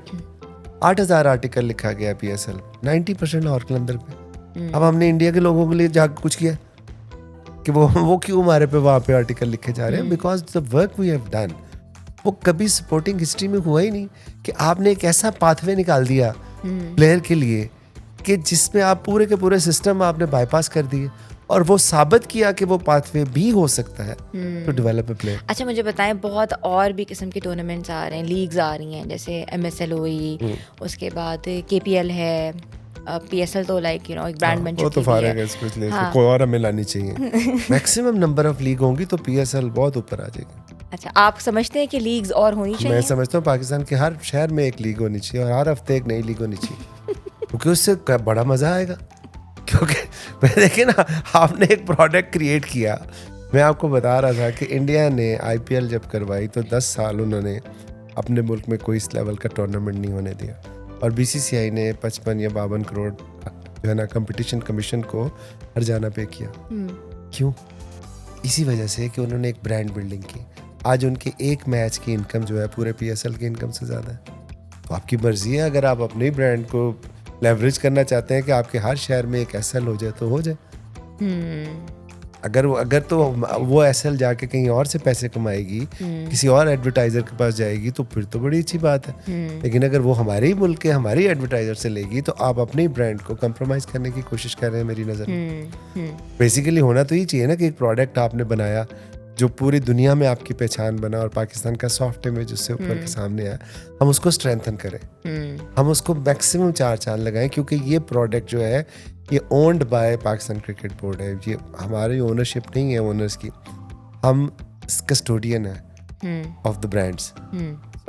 8,000 आर्टिकल लिखा गया PSL, 90% लाहौर कलंदर पे। अब हमने इंडिया के लोगों के लिए जाकर कुछ किया कि वो क्यों हमारे पे वहाँ पे आर्टिकल लिखे जा रहे हैं? Because the work we have done, वो कभी सपोर्टिंग हिस्ट्री में हुआ ही नहीं कि आपने एक ऐसा पाथवे निकाल दिया प्लेयर के लिए कि जिसमें आप पूरे के पूरे सिस्टम आपने बाईपास कर दिए, और वो साबित किया कि वो पाथवे भी हो सकता है टू डेवलप अ प्लेयर। अच्छा मुझे बताएं, बहुत और भी किस्म के टूर्नामेंट्स आ रहे हैं, लीग्स आ रही हैं, जैसे MSL हुई, उसके बाद KPL है, PSL तो लाइक यू नो एक ब्रांड बन चुकी है। वो तो फारग है, इसको इसलिए कोई और हमें लानी चाहिए। मैक्सिमम नंबर ऑफ लीग होंगी तो PSL बहुत ऊपर आ जाएगी। अच्छा, आप समझते हैं कि लीग्स और होनी चाहिए? मैं समझता हूँ पाकिस्तान के हर शहर में एक लीग होनी चाहिए और हर हफ्ते एक नई लीग होनी चाहिए, क्योंकि उससे बड़ा मजा आएगा। क्योंकि मैं देखिए ना, आपने एक प्रोडक्ट क्रिएट किया। मैं आपको बता रहा था कि इंडिया ने IPL जब करवाई तो 10 साल उन्होंने अपने मुल्क में कोई इस लेवल का टूर्नामेंट नहीं होने दिया, और BCCI ने 55 या 52 करोड़ जो है ना कंपटीशन कमीशन को हर्जाना पे किया। क्यों? इसी वजह से कि उन्होंने एक ब्रांड बिल्डिंग की। आज उनके एक मैच की इनकम जो है पूरे PSL की इनकम से ज़्यादा है। तो आपकी मर्जी है, अगर आप अपने ब्रांड को लेवरेज करना चाहते हैं कि आपके हर शहर में एक SL हो जाए तो हो जाए। अगर तो वो SL जाके कहीं और से पैसे कमाएगी, किसी और एडवर्टाइजर के पास जाएगी, तो फिर तो बड़ी अच्छी बात है। लेकिन अगर वो हमारे ही मुल्क के हमारी एडवर्टाइजर से लेगी तो आप अपने ब्रांड को कंप्रोमाइज करने की कोशिश कर रहे हैं मेरी नज़र में। बेसिकली होना तो ये चाहिए ना कि एक प्रोडक्ट आपने बनाया जो पूरी दुनिया में आपकी पहचान बना और पाकिस्तान का सॉफ्ट इमेज उससे ऊपर के सामने आया, हम उसको स्ट्रेंथन करें, हम उसको मैक्सिमम 4 चांद लगाएं, क्योंकि ये प्रोडक्ट जो है ये owned by Pakistan cricket board है, ये हमारी ओनरशिप नहीं है ओनर्स की, हम कस्टोडियन है ऑफ द ब्रांड्स।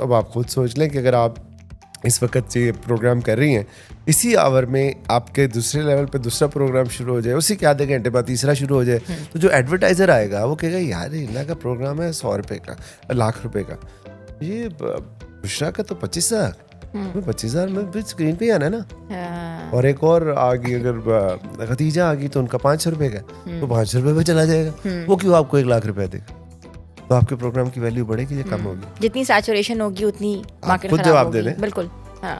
अब आप खुद सोच लें कि अगर आप इस वक्त ये प्रोग्राम कर रही हैं, इसी आवर में आपके दूसरे लेवल पे दूसरा प्रोग्राम शुरू हो जाए, उसी के आधे घंटे बाद तीसरा शुरू हो जाए, तो जो एडवर्टाइजर आएगा वो कहेगा यार इन्ना का प्रोग्राम है 100 रुपये का, लाख रुपए का, ये बुशरा का तो 25,000, 25,000 में भी स्क्रीन पे आना है ना। और एक और आ गई, अगर खतीजा आ गई तो उनका 500 रुपये का, तो 500 रुपये पे चला जाएगा, वो क्यों आपको 1 लाख रुपया देगा? तो आपके प्रोग्राम की वैल्यू बढ़ेगी या कम होगी? जितनी सैचुरेशन होगी उतनी मार्केट खुद खराब जवाब होगी। दे दें। बिल्कुल, हाँ।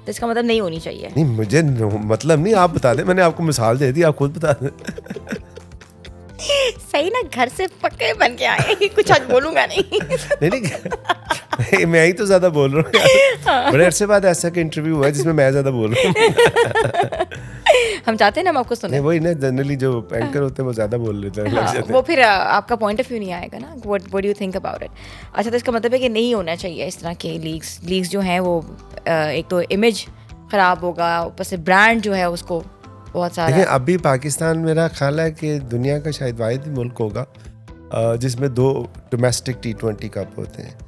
तो इसका मतलब नहीं होनी चाहिए। नहीं, मुझे मतलब नहीं, आप बता दें, मैंने आपको मिसाल दे दी, आप खुद बता दें। सही ना, घर से पक्के बन के आए, कुछ आज बोलूंगा नहीं। नहीं, मैं ही तो ज्यादा बोल रहा हूँ। बड़े अरसे बाद ऐसा का इंटरव्यू हुआ है जिसमें मैं ज्यादा बोल रहा हूँ। हम चाहते हैं ना हम आपको सुने। वही ना, जनरली जो एंकर होते हैं वो ज्यादा बोल लेते हैं। वो फिर आपका पॉइंट ऑफ व्यू नहीं आएगा ना, what do you think about it. अच्छा, तो इसका मतलब है कि नहीं होना चाहिए इस तरह के लीग्स जो हैं वो एक तो इमेज ख़राब होगा, ऊपर से ब्रांड जो है उसको बहुत सारा। देखिए, अभी पाकिस्तान मेरा ख्याल है कि दुनिया का शायद वाहिद मुल्क होगा जिसमें 2 डोमेस्टिक T20 कप होते हैं,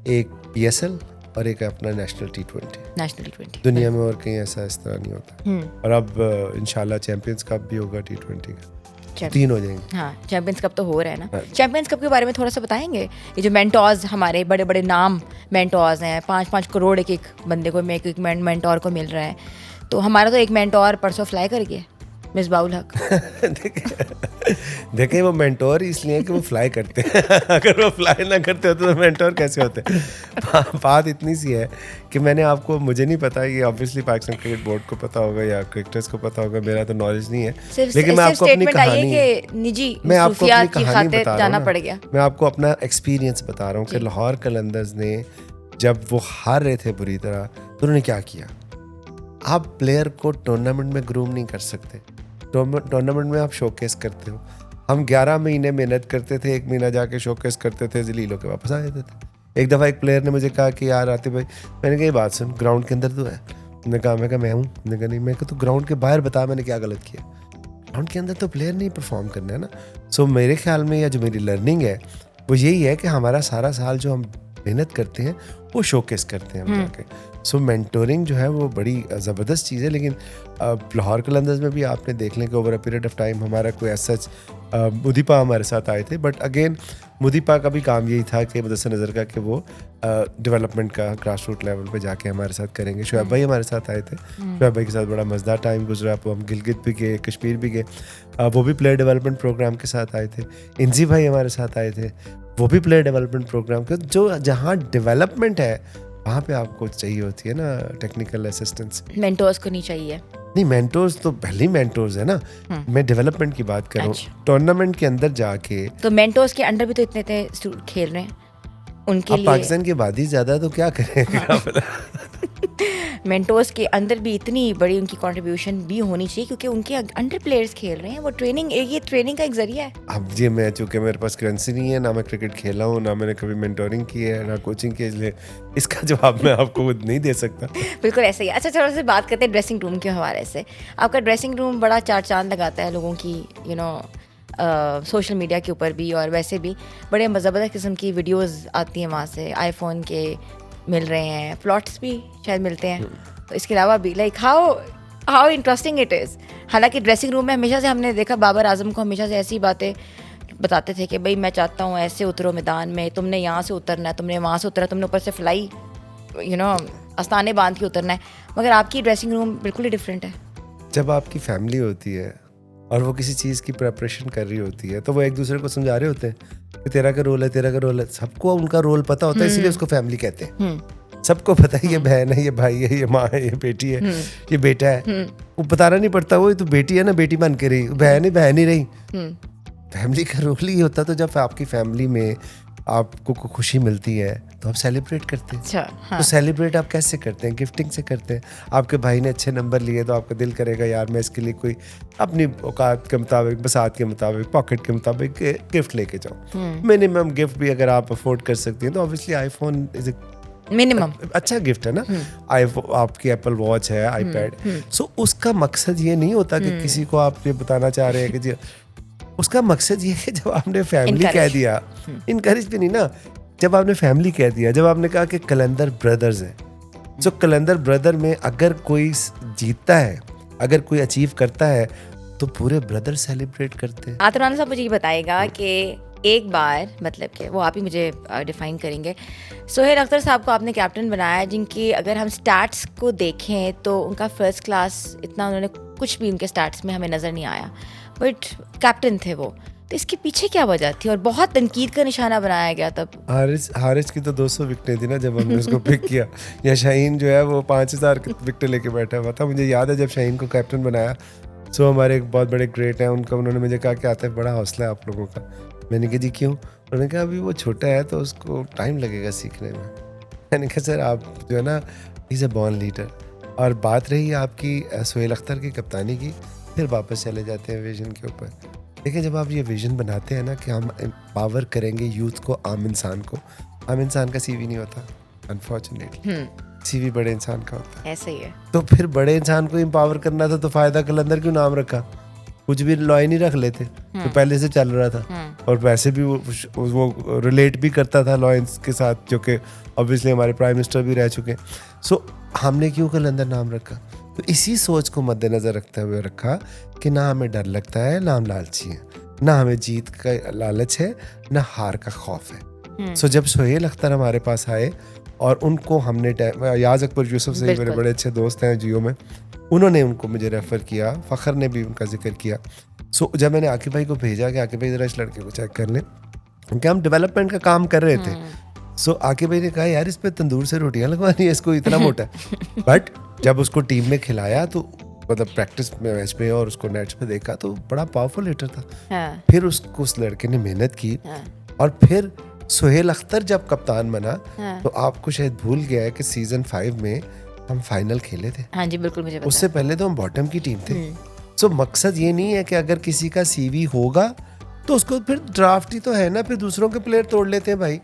एक PSL और एक अपना नेशनल T20। दुनिया में और कहीं ऐसा इस तरह नहीं होता। और अब इंशाल्लाह चैंपियंस कप भी होगा T20 का, 3 हो जाएंगे। हाँ, चैंपियंस कप तो हो रहा है ना। चैंपियंस कप के बारे में थोड़ा सा बताएंगे। ये जो मेंटोर्स, हमारे बड़े बड़े नाम मेंटोर्स हैं, 5-5 करोड़ एक बंदे को, एक मेंटोर को मिल रहा है। तो हमारा तो एक मेंटोर परसों फ्लाई कर गया, मिसबाउल हक। देखें, वो मेंटोर इसलिए कि वो फ्लाई करते हैं। अगर वो फ्लाई ना करते होते तो मेंटोर कैसे होते? बात इतनी सी है कि मैंने आपको, मुझे नहीं पता, ये ऑब्वियसली पाकिस्तान क्रिकेट बोर्ड को पता होगा या क्रिकेटर्स को पता होगा, मेरा तो नॉलेज नहीं है, लेकिन मैं आपको अपनी कहानी, निजी मैं आपको अपनी कहानी बता रहा जाना हूँ पड़ गया। मैं आपको अपना एक्सपीरियंस बता रहा हूँ कि लाहौर कलंदर्स ने जब वो हार रहे थे बुरी तरह, तो उन्होंने क्या किया। आप प्लेयर को टूर्नामेंट में ग्रूम नहीं कर सकते, टूर्नामेंट में आप शोकेस करते हो। हम 11 महीने मेहनत करते थे, 1 महीना जाके शोकेस करते थे, जलील होके वापस आ जाते थे। एक दफ़ा एक प्लेयर ने मुझे कहा कि यार आतिफ भाई, मैंने कहा ये बात सुन, ग्राउंड के अंदर तो है। मैंने कहा मैं हूँ। मैंने कहा नहीं। मैं कहा तो ग्राउंड के बाहर बता मैंने क्या गलत किया। ग्राउंड के अंदर तो प्लेयर नहीं परफॉर्म करना है ना। सो मेरे ख्याल में या जो मेरी लर्निंग है वो यही है कि हमारा सारा साल जो हम मेहनत करते हैं वो शोकेस करते हैं हम जाके। सो मेंटोरिंग जो है वो बड़ी ज़बरदस्त चीज़ है। लेकिन लाहौर कलंदर्स में भी आपने देख लें कि over a period of time हमारा कोई ऐसा मुदीपा हमारे साथ आए थे, बट अगेन मुदीपा का भी काम यही था कि मुदस्सिर नज़र का कि वो डेवलपमेंट का ग्रास रूट लेवल पे जाके हमारे साथ करेंगे। शुएब भाई हमारे साथ आए थे, शुएब भाई के साथ बड़ा मज़ेदार टाइम गुजरा। वो हम गिलगित भी गए, कश्मीर भी गए, वो भी प्लेयर डेवलपमेंट प्रोग्राम के साथ आए थे। इंजी भाई हमारे साथ आए थे, वो भी प्लेयर डेवलपमेंट प्रोग्राम के। जो जहाँ डेवलपमेंट है वहाँ पे आपको चाहिए होती है ना टेक्निकल असिस्टेंस। मेंटोर्स को नहीं चाहिए। नहीं, मेंटोर्स तो पहले मेंटोर्स है ना। मैं डेवलपमेंट की बात कर रहा हूँ। टूर्नामेंट के अंदर जाके तो मेंटोर्स के अंडर भी तो इतने खेल रहे हैं उनके लिए। पाकिस्तान की आबादी ज्यादा तो क्या करेंगे। मेंटोर्स के अंदर भी इतनी बड़ी उनकी कंट्रीब्यूशन भी होनी चाहिए, क्योंकि उनके अंडर प्लेयर्स खेल रहे हैं। वो ट्रेनिंग, ये ट्रेनिंग का एक जरिया है। अब ये मैं, चूंकि मेरे पास करेंसी नहीं है, ना मैं क्रिकेट खेला हूँ, ना मैंने कभी मेंटोरिंग की है, ना कोचिंग की, इसलिए इसका जवाब मैं आपको नहीं दे सकता। बिल्कुल ऐसा ही। अच्छा, चलो से बात करते हैं ड्रेसिंग रूम के हवाले से। आपका ड्रेसिंग रूम बड़ा 4 चांद लगाता है लोगों की, सोशल मीडिया के ऊपर भी और वैसे भी बड़े ज़बरदस्त किस्म की वीडियोस आती हैं वहाँ से। आईफोन के मिल रहे हैं, प्लॉट्स भी शायद मिलते हैं। तो इसके अलावा भी like how interesting it is. हालांकि ड्रेसिंग रूम में हमेशा से हमने देखा बाबर आजम को हमेशा से ऐसी बातें बताते थे कि भाई मैं चाहता हूँ ऐसे उतरो मैदान में, तुमने यहाँ से उतरना है, तुमने वहाँ से उतरना, तुमने ऊपर से फ्लाई आस्ताने बांध के उतरना है। मगर आपकी ड्रेसिंग रूम बिल्कुल ही डिफरेंट है। जब आपकी फैमिली होती है और वो किसी चीज़ की प्रेपरेशन कर रही होती है तो वो एक दूसरे को समझा रहे होते हैं कि तेरा का रोल है, तेरा का रोल है। सबको उनका रोल पता होता है, इसीलिए उसको फैमिली कहते हैं। सबको पता है ये बहन है, ये भाई है, ये माँ है, ये बेटी है, ये बेटा है। वो बताना नहीं पड़ता, वो तो बेटी है ना, बेटी बन के रही, बहन ही रही। फैमिली का रोल ही होता। तो जब आपकी फैमिली में आपको खुशी मिलती है तो आप सेलिब्रेट करते हैं। अच्छा, हाँ। तो सेलिब्रेट आप कैसे करते हैं? गिफ्टिंग से करते हैं। आपके भाई ने अच्छे नंबर लिए तो आपका दिल करेगा यार मैं इसके लिए कोई अपनी औकात के मुताबिक, बसात के मुताबिक, पॉकेट के मुताबिक गिफ्ट लेके जाऊँ। मिनिमम गिफ्ट भी अगर आप अफोर्ड कर सकती हैं तो ऑब्वियसली आईफोन इज मिनिमम। अच्छा गिफ्ट है ना। आपकी एप्पल वॉच है, आईपैड। सो उसका मकसद ये नहीं होता कि किसी को आप ये बताना चाह रहे हैं कि जी, उसका मकसद ये है जब आपने फैमिली कह दिया, इनकरेज भी नहीं ना, जब आपने फैमिली कह दिया, जब आपने कहा कि कलंदर ब्रदर्स है, जो कलंदर ब्रदर में अगर कोई जीतता है, अगर कोई अचीव करता है तो पूरे ब्रदर सेलिब्रेट करते हैं। आतुराना साहब मुझे ये बताएगा कि एक बार, मतलब कि वो आप ही मुझे डिफाइन करेंगे, सोहेल अख्तर साहब को आपने कैप्टन बनाया, जिनकी अगर हम स्टैट्स को देखें तो उनका फर्स्ट क्लास इतना उन्होंने कुछ भी उनके स्टैट्स में हमें नज़र नहीं आया, बट कैप्टन थे वो। तो इसके पीछे क्या वजह थी और बहुत तनकीद का निशाना बनाया गया तब? हारिस की तो 200 विकेटें थी ना जब हमने उसको पिक किया, या शाहीन जो है वो 5000 विकेटें लेके बैठा हुआ था। मुझे याद है जब शाहीन को कैप्टन बनाया, सो हमारे एक बहुत बड़े ग्रेट हैं, उन्होंने मुझे कहा कि आता है बड़ा हौसला है आप लोगों का। मैंने कहा जी क्यों? उन्होंने कहा अभी वो छोटा है तो उसको टाइम लगेगा सीखने में। मैंने कहा सर आप जो है ना, इज़ अ बॉर्न लीडर। और बात रही आपकी सोहेल अख्तर की कप्तानी की, फिर वापस चले जाते हैं विजन के ऊपर। देखिए जब आप ये विजन बनाते हैं ना कि हम एम्पावर करेंगे यूथ को, आम इंसान को, आम इंसान का सीवी नहीं होता अनफॉर्चुनेटली, सीवी बड़े इंसान का होता है। ऐसे ही है। तो फिर बड़े इंसान को एम्पावर करना था तो फायदा कलंदर क्यों नाम रखा? कुछ भी लॉय नहीं रख लेते, तो पहले से चल रहा था और वैसे भी वो रिलेट भी करता था लॉयंस के साथ, जो कि ऑब्वियसली हमारे प्राइम मिनिस्टर भी रह चुके हैं। सो हमने क्यों कलंदर नाम रखा? तो इसी सोच को मद्देनजर रखते हुए रखा कि ना हमें डर लगता है, ना हम लालची हैं, ना हमें जीत का लालच है, ना हार का खौफ है। सो जब सोहेल अख्तर हमारे पास आए और उनको हमने याज अकबर यूसुफ से मेरे बड़े अच्छे दोस्त हैं जियो में, उन्होंने उनको मुझे रेफ़र किया, फ़खर ने भी उनका जिक्र किया। सो जब मैंने आकिब भाई को भेजा कि आकिब भाई ज़रा इस लड़के को चेक कर लें, क्योंकि हम डेवलपमेंट का काम कर रहे थे। सो आकिब भाई ने कहा यार इस पे तंदूर से रोटियां लगवानी है, इसको इतना मोटा है। बट जब उसको टीम में खिलाया तो मतलब प्रैक्टिस में, मैच में और उसको नेट्स पे देखा तो बड़ा पावरफुल हिटर था। हाँ। फिर उसको उस लड़के ने मेहनत की। हाँ। और फिर सोहेल अख्तर जब कप्तान बना, हाँ। तो आपको शायद भूल गया है कि सीजन 5 में हम फाइनल खेले थे। हाँ जी बिल्कुल मुझे पता उससे पहले तो हम बॉटम की टीम थे। सो मकसद ये नहीं है कि अगर किसी का सीवी होगा तो उसको फिर ड्राफ्ट ही तो है ना, फिर दूसरों के प्लेयर तोड़ लेते हैं भाई।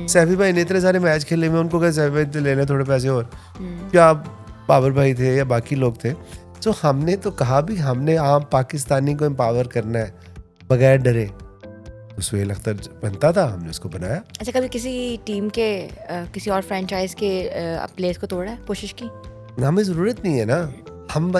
सैफी भाई ने इतने सारे मैच खेले में, उनको क्या सैफी भाई तो लेने थोड़े पैसे और क्या बाबर भाई थे या बाकी लोग थे। सो हमने तो कहा भी हमने आम पाकिस्तानी को एम्पावर करना है बगैर डरे, तो सोहेल अख्तर बनता था, हमने उसको बनाया। अच्छा, कभी किसी टीम के किसी और फ्रेंचाइज के प्लेयर्स को तोड़ा है, कोशिश की? हमें ज़रूरत नहीं है ना। हम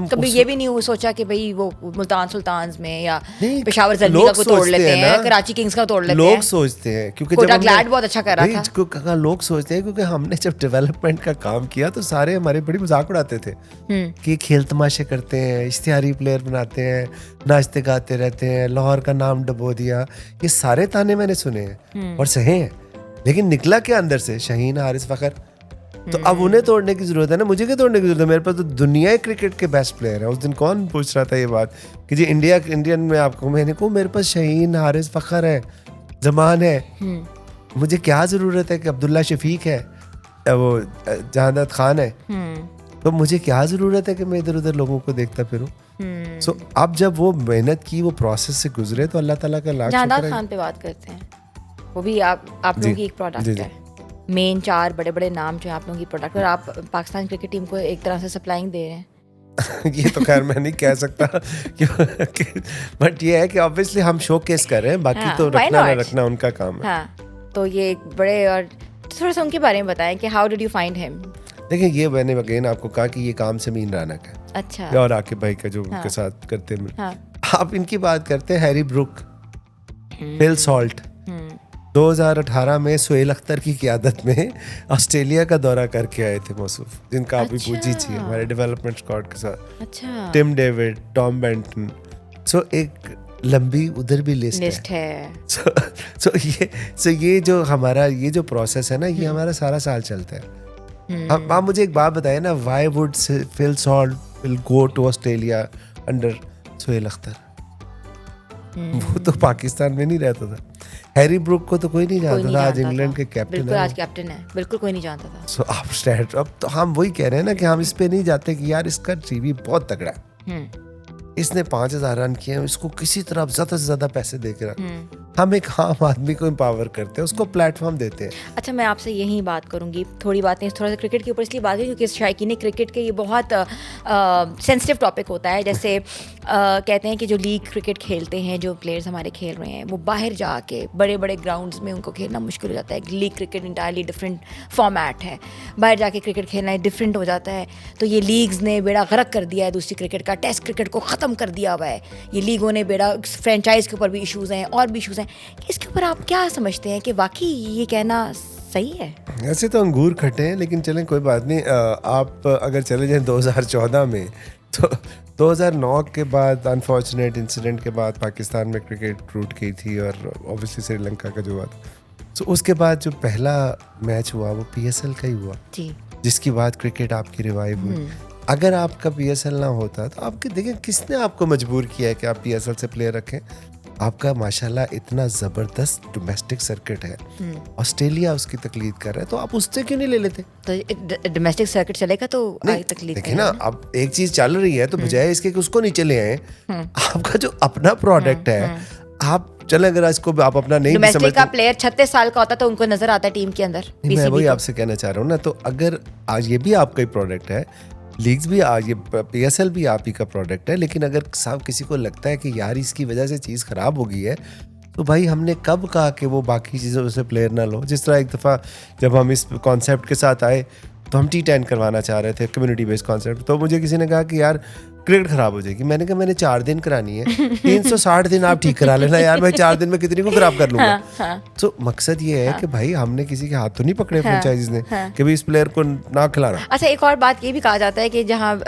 कभी ये भी नहीं सोचा कि भाई वो मुल्तान सुल्तान्स में या नहीं, पेशावर जल्दी का को तोड़ लेते हैं, कराची किंग्स का तोड़ लेते हैं। लोग सोचते हैं क्योंकि जब कोटा ग्लैड बहुत अच्छा कर रहा था। लोग सोचते हैं क्योंकि हमने जब डेवलपमेंट का काम किया तो सारे हमारे बड़ी मजाक उड़ाते थे कि खेल तमाशे करते हैं, इश्तिहारी प्लेयर बनाते हैं, नाचते गाते रहते हैं, लाहौर का नाम डबो दिया। ये सारे ताने मैंने सुने हैं और सहे हैं, लेकिन निकला क्या अंदर से? शाहीन, हारिस, फ़खर। तो अब उन्हें तोड़ने की जरूरत है ना, मुझे क्या तोड़ने की जरूरत है? मेरे पास तो दुनिया क्रिकेट के बेस्ट प्लेयर है। उस दिन कौन पूछ रहा था ये बात कि जी इंडियन में आपको, मैंने को मेरे पास शाहीन, हारिस, फ़खर है, जमान है, मुझे क्या जरूरत है कि अब्दुल्ला शफीक है, वो जहानात खान है, तो मुझे क्या जरूरत है कि मैं इधर उधर लोगों को देखता फिरूं? सो अब जब वो मेहनत की, वो प्रोसेस से गुजरे, तो अल्लाह ताला का लाख शुक्र है। जहानात खान पे बात करते हैं, वो भी आप लोगों की एक प्रोडक्ट है। मेन 4 बड़े बड़े नाम जो है आप लोगों की प्रोडक्ट, और आप पाकिस्तान क्रिकेट टीम को एक तरह से सप्लाइंग दे रहे हैं। ये तो खैर मैं नहीं कह सकता बट ये है कि ऑब्वियसली हम शोकेस कर रहे हैं, बाकी तो रखना ना रखना उनका काम है। हाँ, तो ये एक बड़े, और थोड़ा सा उनके बारे में बताएं कि how did you find him? देखिए ये मैंने अगेन आपको कहा कि ये काम से मीन राना का है। अच्छा। और आकिब भाई का जो उनके साथ करते हैं। हाँ। आप इनकी बात करते हैं, हैरी ब्रुक, फिल सॉल्ट 2018 में सोहेल अख्तर की क़ियादत में ऑस्ट्रेलिया का दौरा करके आए थे मौसूफ, जिनका आप भी पूछी थी हमारे डेवलपमेंट स्क्वाड के साथ। अच्छा। Tim David, Tom Benton. So एक लंबी उधर भी लिस्ट है। सो ये जो हमारा ये जो प्रोसेस है ना, ये हमारा सारा साल चलता है। आप मुझे एक बात बताए ना, why would Phil Salt will go to Australia under Sohail Akhtar? वो तो पाकिस्तान में नहीं रहता था। हैरी ब्रूक को तो कोई नहीं कोई जानता नहीं था, आज जानता इंग्लैंड था। के कैप्टन बिल्कुल है आज कैप्टन है, बिल्कुल कोई नहीं जानता था। सो आप स्टैट अब तो हम वही कह रहे हैं ना कि हम इस पे नहीं जाते कि यार इसका जीवी बहुत तगड़ा है, हम्म इसने 5,000 रन किए हैं, इसको किसी तरह ज्यादा से ज्यादा पैसे दे के हम्म। हम एक आम आदमी को एम्पावर करते हैं, उसको प्लेटफॉर्म देते हैं। अच्छा, मैं आपसे यही बात करूंगी, थोड़ी बातें थोड़ा सा क्रिकेट के ऊपर इसलिए बात की क्योंकि शायकीन क्रिकेट के ये बहुत सेंसिटिव टॉपिक होता है। जैसे कहते हैं कि जो लीग क्रिकेट खेलते हैं, जो प्लेयर्स हमारे खेल रहे हैं, वो बाहर जाके बड़े बड़े ग्राउंड्स में उनको खेलना मुश्किल हो जाता है। League cricket entirely different format है, बाहर जाके क्रिकेट खेलना डिफरेंट हो जाता है। तो ये लीग्स ने बेड़ा गर्क कर दिया है दूसरी क्रिकेट का, टेस्ट क्रिकेट को ख़त्म कर दिया हुआ है। ये लीगों ने बेड़ा, फ्रेंचाइज के ऊपर भी इशूज़ हैं और भी इशूज़ हैं। इसके ऊपर आप क्या समझते हैं कि वाकई ये कहना सही है? ऐसे तो अंगूर खट्टे हैं, लेकिन चलें कोई बात नहीं। आप अगर चले जाएं 2014 में, तो 2009 के बाद अनफॉर्चुनेट इंसिडेंट के बाद पाकिस्तान में क्रिकेट टूट गई थी और ऑब्वियसली श्रीलंका का जो हुआ था, तो उसके बाद जो पहला मैच हुआ वो PSL का ही हुआ जी। जिसके बाद क्रिकेट आपकी रिवाइव हुई। अगर आपका PSL ना होता तो आपके देखिए किसने आपको मजबूर किया है कि आप PSL से प्लेयर रखें। आपका माशाल्लाह इतना ज़बरदस्त डोमेस्टिक सर्किट है, ऑस्ट्रेलिया उसकी तकलीद कर रहा है, तो आप उससे क्यों नहीं ले लेते? तो डोमेस्टिक सर्किट चलेगा तो आगे तकलीफ देखिए ना, अब एक चीज चल रही है तो बजाय इसके कि उसको नीचे ले आए, आपका जो अपना प्रोडक्ट है, आप चले अगर इसको आप अपना नहीं भी डोमेस्टिक समझते। का प्लेयर 36 साल का होता तो उनको नजर आता है टीम के अंदर। नहीं, मैं वही PCB आपसे कहना चाह रहा हूँ ना, तो अगर आज ये भी आपका ही प्रोडक्ट है, लीग्स भी आज ये PSL भी आप ही का प्रोडक्ट है, लेकिन अगर साहब किसी को लगता है कि यार इसकी वजह से चीज़ ख़राब हो गई है, तो भाई हमने कब कहा कि वो बाकी चीज़ों से प्लेयर ना लो। जिस तरह एक दफ़ा जब हम इस कॉन्सेप्ट के साथ आए तो हम T10 करवाना चाह रहे थे, कम्युनिटी बेस्ड कॉन्सेप्ट, तो मुझे किसी ने कहा कि यार क्रिकेट खराब हो जाएगी। मैंने कहा मैंने 4 दिन करानी है, 360 दिन आप ठीक करा लेना यार, मैं 4 दिन में कितनी को खराब कर लूंगा। तो मकसद ये है कि भाई हमने किसी के हाथ तो नहीं पकड़े फ्रेंचाइजीज ने कि भाई इस प्लेयर को ना खिलाना। अच्छा, एक और बात ये भी कहा जाता है कि जहाँ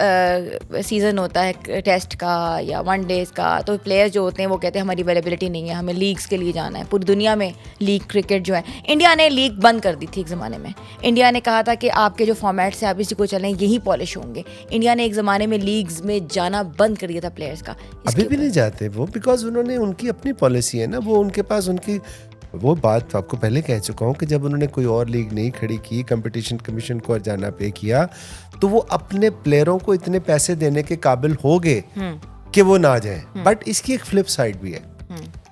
सीज़न होता है टेस्ट का या वनडेज का, तो प्लेयर्स जो होते हैं वो कहते हैं हमारी अवेलेबिलिटी नहीं है, हमें लीग्स के लिए जाना है। पूरी दुनिया में लीग क्रिकेट जो है, इंडिया ने लीग बंद कर दी थी एक ज़माने में। इंडिया ने कहा था कि आपके जो फॉर्मेट्स हैं आप इसी को चलें, यही पॉलिश होंगे। इंडिया ने एक ज़माने में लीग्स में जाना बंद कर दिया था प्लेयर्स का। अभी भी नहीं जाते वो, बिकॉज उन्होंने उनकी अपनी पॉलिसी है ना, वो उनके पास उनकी वो बात आपको पहले कह चुका हूँ कि जब उन्होंने कोई और लीग नहीं खड़ी की, कंपटीशन कमीशन को जाना पे किया, तो वो अपने प्लेयरों को इतने पैसे देने के काबिल हो गए कि वो ना जाए। बट इसकी एक फ्लिप साइड भी है,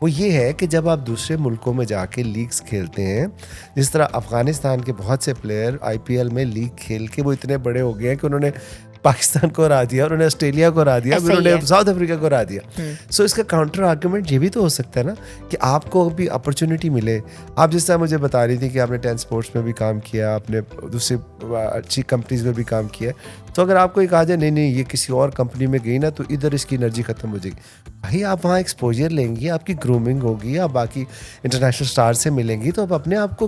वो ये है कि जब आप दूसरे मुल्कों में जाके लीग्स खेलते हैं, जिस तरह अफगानिस्तान के बहुत से प्लेयर IPL में लीग खेल के वो इतने बड़े हो गए हैं कि उन्होंने पाकिस्तान को हरा दिया, उन्होंने ऑस्ट्रेलिया को हरा दिया, उन्होंने साउथ अफ्रीका को हरा दिया। सो इसका काउंटर आर्गुमेंट ये भी तो हो सकता है ना कि आपको भी अपॉर्चुनिटी मिले। आप जिस तरह मुझे बता रही थी कि आपने 10 स्पोर्ट्स में भी काम किया, आपने दूसरी अच्छी कंपनीज में भी काम किया, तो अगर आपको एक कहा जाए नहीं नहीं ये किसी और कंपनी में गई ना तो इधर इसकी एनर्जी खत्म हो जाएगी, भाई आप वहाँ एक्सपोजर लेंगी, आपकी ग्रूमिंग होगी, आप बाकी इंटरनेशनल स्टार से मिलेंगी, तो अब अपने आप को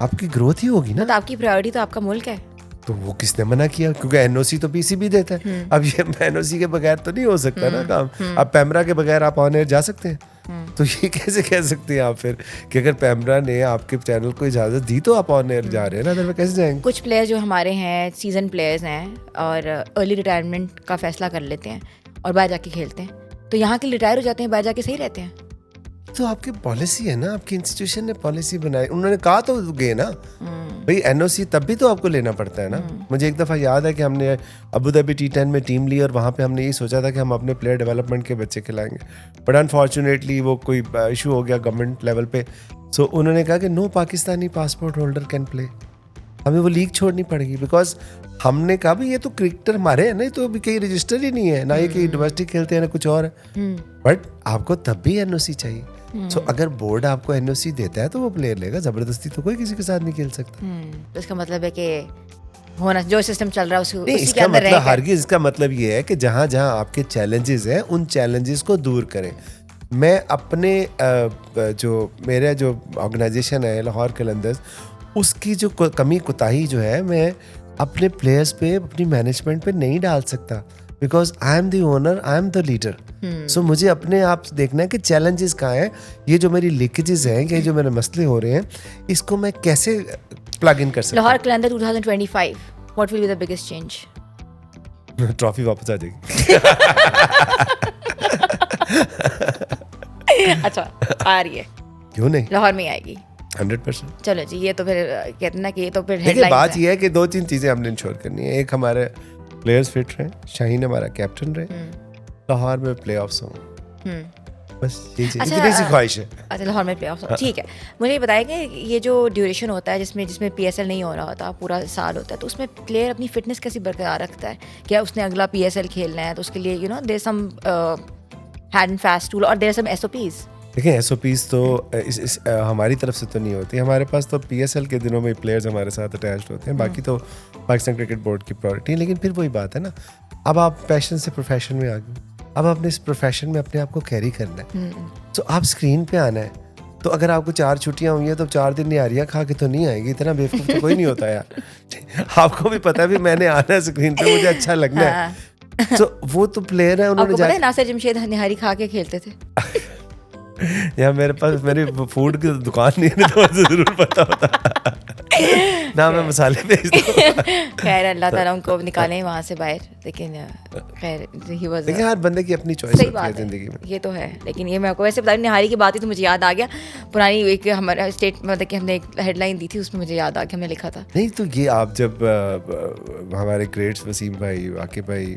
आपकी ग्रोथ ही होगी ना। तो आपकी प्रायोरिटी तो आपका मुल्क है, तो वो किसने मना किया? क्योंकि NOC तो PCB देता है। अब ये NOC के बगैर तो नहीं हो सकता ना काम। अब पैमरा के बगैर आप ऑन एयर जा सकते हैं? तो ये कैसे कह सकते हैं आप फिर कि अगर पैमरा ने आपके चैनल को इजाज़त दी तो आप ऑन एयर जा रहे हैं ना, अदरवाइज कैसे जाएंगे? कुछ प्लेयर जो हमारे हैं सीजन प्लेयर्स हैं और अर्ली रिटायरमेंट का फैसला कर लेते हैं और बाहर जाके खेलते हैं, तो यहाँ के रिटायर हो जाते हैं, बाहर जाके सही रहते हैं। तो आपकी पॉलिसी है ना, आपकी इंस्टीट्यूशन ने पॉलिसी बनाई, उन्होंने कहा तो गए ना भाई NOC, तब भी तो आपको लेना पड़ता है ना। मुझे एक दफ़ा याद है कि हमने अबू धाबी T10 में टीम ली और वहाँ पे हमने ये सोचा था कि हम अपने प्लेयर डेवलपमेंट के बच्चे खिलाएंगे, बट अनफॉर्चुनेटली वो कोई इशू हो गया गवर्नमेंट लेवल पे। सो उन्होंने कहा कि no Pakistani passport holder can play, हमें वो लीग छोड़नी पड़ेगी। बिकॉज हमने कहा भाई ये तो क्रिकेटर हमारे हैं ना, तो अभी कहीं रजिस्टर ही नहीं है ना, ये कहीं डोमेस्टिक खेलते हैं ना कुछ और है, बट आपको तब भी NOC चाहिए। सो अगर बोर्ड आपको NOC देता है तो वो प्लेयर लेगा, जबरदस्ती तो कोई किसी के साथ नहीं खेल सकता। तो इसका मतलब है कि होना जो सिस्टम चल रहा है उसी के इसका अंदर मतलब हरगिज़, इसका मतलब ये है कि जहाँ जहाँ आपके चैलेंजेस हैं उन चैलेंजेस को दूर करें। मैं अपने जो मेरा जो ऑर्गेनाइजेशन है लाहौर कलंदर्स, उसकी जो कमी कोताही जो है मैं अपने प्लेयर्स पे, अपनी मैनेजमेंट पे नहीं डाल सकता, because I am the owner, I am the leader. So मुझे अपने आप देखना है कि चैलेंजेस कहाँ हैं, ये जो मेरी लीकेजेस हैं, ये जो मेरे मसले हो रहे हैं, इसको मैं कैसे प्लग इन कर सकता हूँ। लाहौर कलंदर 2025 what will be the biggest change? Trophy वापस आ जाएगी। अच्छा, आ रही है। क्यों नहीं, लाहौर में ही आएगी। 100%। चलो जी, ये तो फिर कहते हैं ना कि ये तो फिर देखिए हेडलाइन बात ये है कि 2-3 चीज़ें हमने इंश्योर करनी है। एक, हमारे प्लेयर्स फिट रहे, शाहीन हमारा कैप्टन रहे, लाहौर में प्ले ऑफ्स हों, बस ये इतनी सी ख्वाहिश है। अच्छा, लाहौर में प्ले ऑफ, ठीक है। मुझे ये बताया कि ये जो ड्यूरेशन होता है जिसमें PSL नहीं हो रहा होता, पूरा साल होता है, तो उसमें प्लेयर अपनी फिटनेस कैसी बरकरार रखता है? क्या उसने अगला PSL खेलना है तो उसके लिए there some hand and fast rule और देयर सम SOPs? देखिए SOPs तो हमारी तरफ से तो नहीं होती। हमारे पास तो PSL के दिनों में प्लेयर्स हमारे साथ अटैच्ड होते हैं, बाकी तो पाकिस्तान क्रिकेट बोर्ड की प्रायोरिटी है। लेकिन फिर वही बात है ना, अब आप पैशन से प्रोफेशन में आ गए, अब आपने इस प्रोफेशन में अपने आप को कैरी करना है, तो आप स्क्रीन पे आना है। तो अगर आपको 4 छुट्टियां हुई हैं तो 4 दिन निहारियां खा के तो नहीं आएगी, इतना बेवकूफ़ तो कोई नहीं होता यार। आपको भी पता है भी मैंने आना है स्क्रीन पे, मुझे अच्छा लगना है। तो वो तो प्लेयर है, उन्होंने पता है नासिर जमशेद निहारी खा के खेलते थे। या मेरे पास मेरी फूड की दुकान नहीं है तो मुझे जरूर पता होता ना, मैं मसाले भेज दूँ। खैर अल्लाह ताला उनको निकालें वहाँ से बाहर, लेकिन खैर ही वाज, लेकिन हर बंदे की अपनी चॉइस होती है जिंदगी में, ये तो है। लेकिन ये मैं आपको वैसे बता, निहारी की बात ही तो मुझे याद आ गया, पुरानी एक हमारा स्टेट मतलब कि हमने एक हेडलाइन दी थी, उसमें मुझे याद आ गया, हमने लिखा था। नहीं तो ये आप जब हमारे ग्रेट्स वसीम भाई, वाकिब भाई,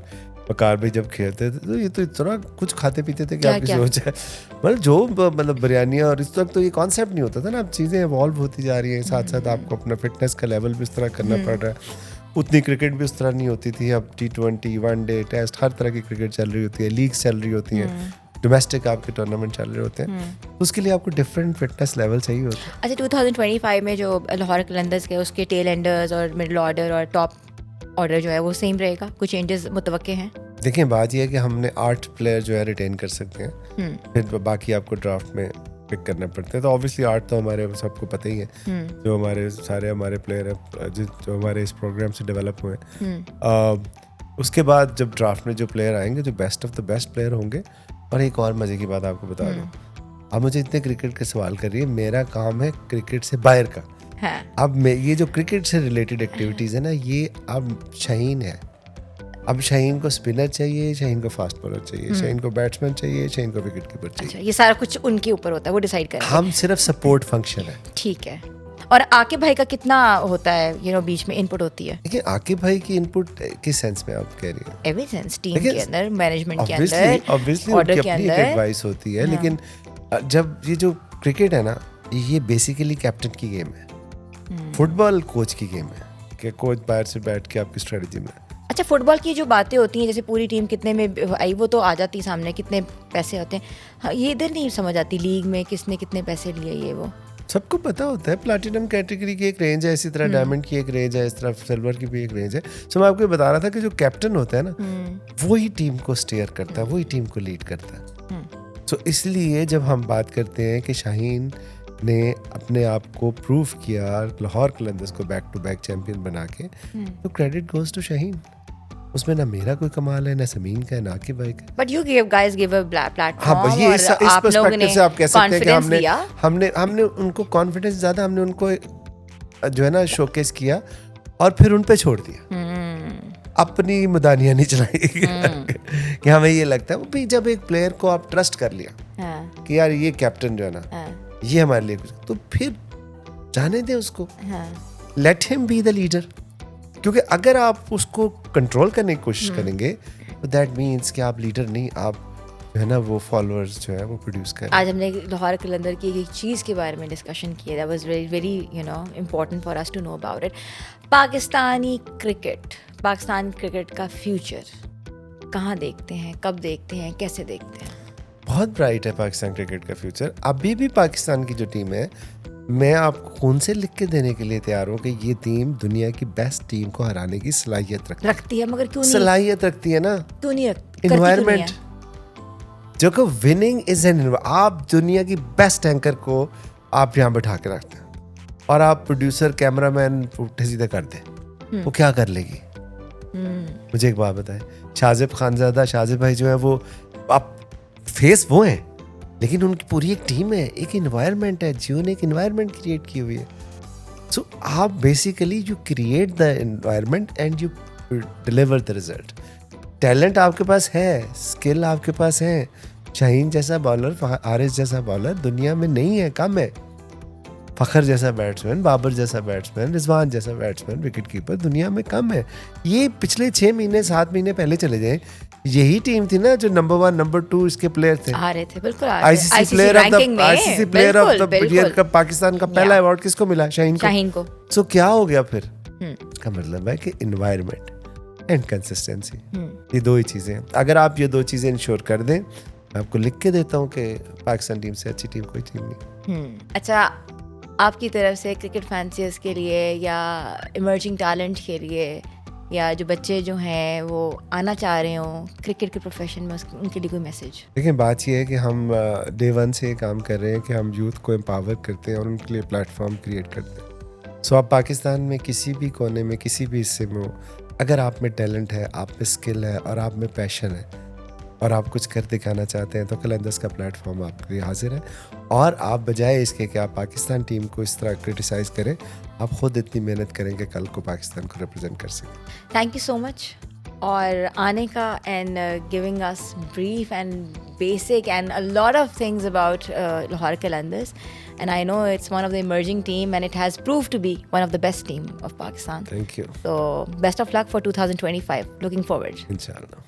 वकार भाई जब खेलते थे तो ये तो इतना कुछ खाते पीते थे कि आपकी सोच है, मतलब जो मतलब बिरयानियाँ, और इस वक्त तो ये कॉन्सेप्ट नहीं होता था ना। अब चीज़ें इवॉल्व होती जा रही हैं, साथ साथ आपको अपना फिटनेस का लेवल भी उस तरह करना पड़ रहा है। उतनी क्रिकेट भी उस तरह नहीं होती थी। अब T20, वनडे, टेस्ट, हर तरह की क्रिकेट चल रही होती है, लीग्स चल रही होती हैं, डोमेस्टिक आपके टूर्नामेंट चल रहे होते हैं, तो उसके लिए आपको डिफरेंट फिटनेस लेवल चाहिए होता है। अच्छा, 2025 में जो लाहौर कलंदर्स के उसके टेल एंडर्स और मिडिल ऑर्डर और टॉप ऑर्डर जो है वो सेम रहेगा, कुछ चेंजेस मुतवक्के हैं? देखिए बात यह है कि हमने 8 प्लेयर जो है रिटेन कर सकते हैं, फिर बाकी आपको ड्राफ्ट में पिक करना पड़ता है। तो ऑब्वियसली 8 तो हमारे सबको पता ही है, जो हमारे सारे हमारे प्लेयर हैं जो हमारे इस प्रोग्राम से डेवलप हुए हैं। उसके बाद जब ड्राफ्ट में जो प्लेयर आएंगे, जो best of the best player होंगे। और एक और मज़े की बात आपको बता दूँ, अब मुझे इतने क्रिकेट के सवाल कर रही है, मेरा काम है क्रिकेट से बाहर का। अब ये जो क्रिकेट से रिलेटेड एक्टिविटीज़ है ना, ये अब शाहीन है। अब शाहीन को स्पिनर चाहिए, शाहीन को फास्ट बॉलर चाहिए, शाहीन को बैट्समैन चाहिए, शाहीन को विकेट कीपर चाहिए। अच्छा, ये सारा कुछ उनके ऊपर होता है, वो डिसाइड करेंगे। हम सिर्फ सपोर्ट फंक्शन है। ठीक है। और आकिब भाई का कितना होता है बीच में इनपुट होती है? देखिए आकिब भाई की इनपुट किस सेंस में आप कह रही हैं? एवरी सेंस, टीम के अंदर, मैनेजमेंट के अंदर, ऑब्वियसली उनकी अपनी एडवाइस होती है। लेकिन जब ये जो क्रिकेट है ना, ये बेसिकली कैप्टन की गेम है, फुटबॉल कोच की गेम है कि कोच बाहर से बैठ के आपकी स्ट्रेटजी में। अच्छा, फुटबॉल की जो बातें होती हैं, जैसे पूरी टीम कितने में आई, वो तो आ जाती सामने, कितने पैसे होते हैं। हाँ, ये इधर नहीं समझ आती, लीग में किसने कितने पैसे लिए, ये वो सबको पता होता है। प्लैटिनम कैटेगरी की एक रेंज है, इसी तरह डायमंड की एक रेंज है, इस तरह सिल्वर की भी एक रेंज है। सो मैं आपको बता रहा था कि जो कैप्टन होता है ना, वही टीम को स्टीयर करता है, वही टीम को लीड करता है। सो इसलिए जब हम बात करते हैं कि शाहीन ने अपने आप को प्रूव किया लाहौर कलंदर्स को बैक टू बैक चैंपियन बना के, तो क्रेडिट गोज टू शाहीन। उसमें ना मेरा कोई कमाल है, ना समीन का है, ना आकिब भाई का। But you give a platform. हाँ, ये इस पर्सपेक्टिव से आप कह सकते हैं कि हमने उनको कॉन्फिडेंस ज़्यादा, हमने उनको जो है ना शोकेस किया और फिर उन पे छोड़ दिया, अपनी मुदानियाँ नहीं चलाई कि हमें ये लगता है भाई, जब एक प्लेयर को आप ट्रस्ट कर लिया कि यार ये कैप्टन जो है ना, ये हमारे लिए कुछ, तो फिर जाने दे उसको, let him be the leader. क्योंकि अगर आप उसको कंट्रोल करने की कोशिश करेंगे तो दैट मीन्स कि आप लीडर नहीं, आप जो है ना वो फॉलोअर्स जो है वो प्रोड्यूस करें। आज हमने लाहौर कलंदर की एक चीज़ के बारे में डिस्कशन किया, that was very very important for us to know about it. Pakistani cricket, Pakistan cricket का फ्यूचर कहाँ देखते हैं, कब देखते हैं, कैसे देखते हैं? बहुत ब्राइट है पाकिस्तान क्रिकेट का फ्यूचर। अभी भी पाकिस्तान की जो टीम है, मैं आपको खून से लिख के देने के लिए तैयार हूँ कि ये टीम दुनिया की बेस्ट टीम को हराने की सलाहियत रखती है। मगर क्यों नहीं सलाहियत रखती है ना? क्यों नहीं रखती? इन्वायरमेंट जो कि विनिंग इज एन, आप दुनिया की बेस्ट एंकर को आप यहाँ बैठा के रखते हैं और आप प्रोड्यूसर कैमरामैन उल्टे सीधे कर दे, वो क्या कर लेगी? मुझे एक बात बताएं, शाजिब खानजादा, शाजिब भाई जो है वो आप फेस वो हैं, लेकिन उनकी पूरी एक टीम है, एक इन्वायरमेंट है, जियो ने एक इन्वायरमेंट क्रिएट की हुई है। सो आप basically you create the environment and you deliver the result. Talent आपके पास है, स्किल आपके पास है, शाहीन जैसा बॉलर, हारिस जैसा बॉलर दुनिया में नहीं है, कम है। फ़खर जैसा बैट्समैन, बाबर जैसा बैट्समैन, रिजवान जैसा बैट्समैन, विकेट कीपर दुनिया में कम है। ये पिछले 6 महीने 7 महीने पहले चले जाएं, यही टीम थी ना जो नंबर 1 नंबर 2 इसके प्लेयर थे। आ रहे थे, बिल्कुल आ रहे थे। ICC player of ranking the में, आईसीसी प्लेयर ऑफ द बिल्कुल, ईयर का पाकिस्तान का पहला Yeah. अवार्ड किसको मिला? शाहीन को। सो क्या हो गया फिर? का मतलब है कि एनवायरनमेंट एंड कंसिस्टेंसी, ये दो ही चीज़ें हैं। अगर आप ये दो चीज़ें इंश्योर कर दें, मैं आपको लिख के देता हूँ कि पाकिस्तान टीम से अच्छी टीम कोई टीम नहीं। अच्छा, आपकी तरफ से क्रिकेट फैंसीज के लिए या इमर्जिंग टैलेंट के लिए या जो बच्चे जो हैं वो आना चाह रहे हों क्रिकेट के प्रोफेशन में, उनके लिए कोई मैसेज? देखिए, बात ये है कि हम डे 1 से ये काम कर रहे हैं कि हम यूथ को एम्पावर करते हैं और उनके लिए प्लेटफॉर्म क्रिएट करते हैं। सो आप पाकिस्तान में किसी भी कोने में, किसी भी हिस्से में हो, अगर आप में टैलेंट है, आप में स्किल है और आप में पैशन है और आप कुछ कर दिखाना चाहते हैं, तो कलंदर्स का प्लेटफॉर्म आपके लिए हाजिर है। और आप बजाय इसके कि आप पाकिस्तान टीम को इस तरह क्रिटिसाइज़ करें, आप खुद इतनी मेहनत करें कि कल को पाकिस्तान को रिप्रेजेंट कर सकें। थैंक यू सो मच और आने का and giving us brief and basic and a lot of things about Lahore Qalandars, and I know it's one of the emerging team and it has proved to be one of the best team of Pakistan. Thank you. So best of luck for 2025. Looking forward. इंशाल्लाह।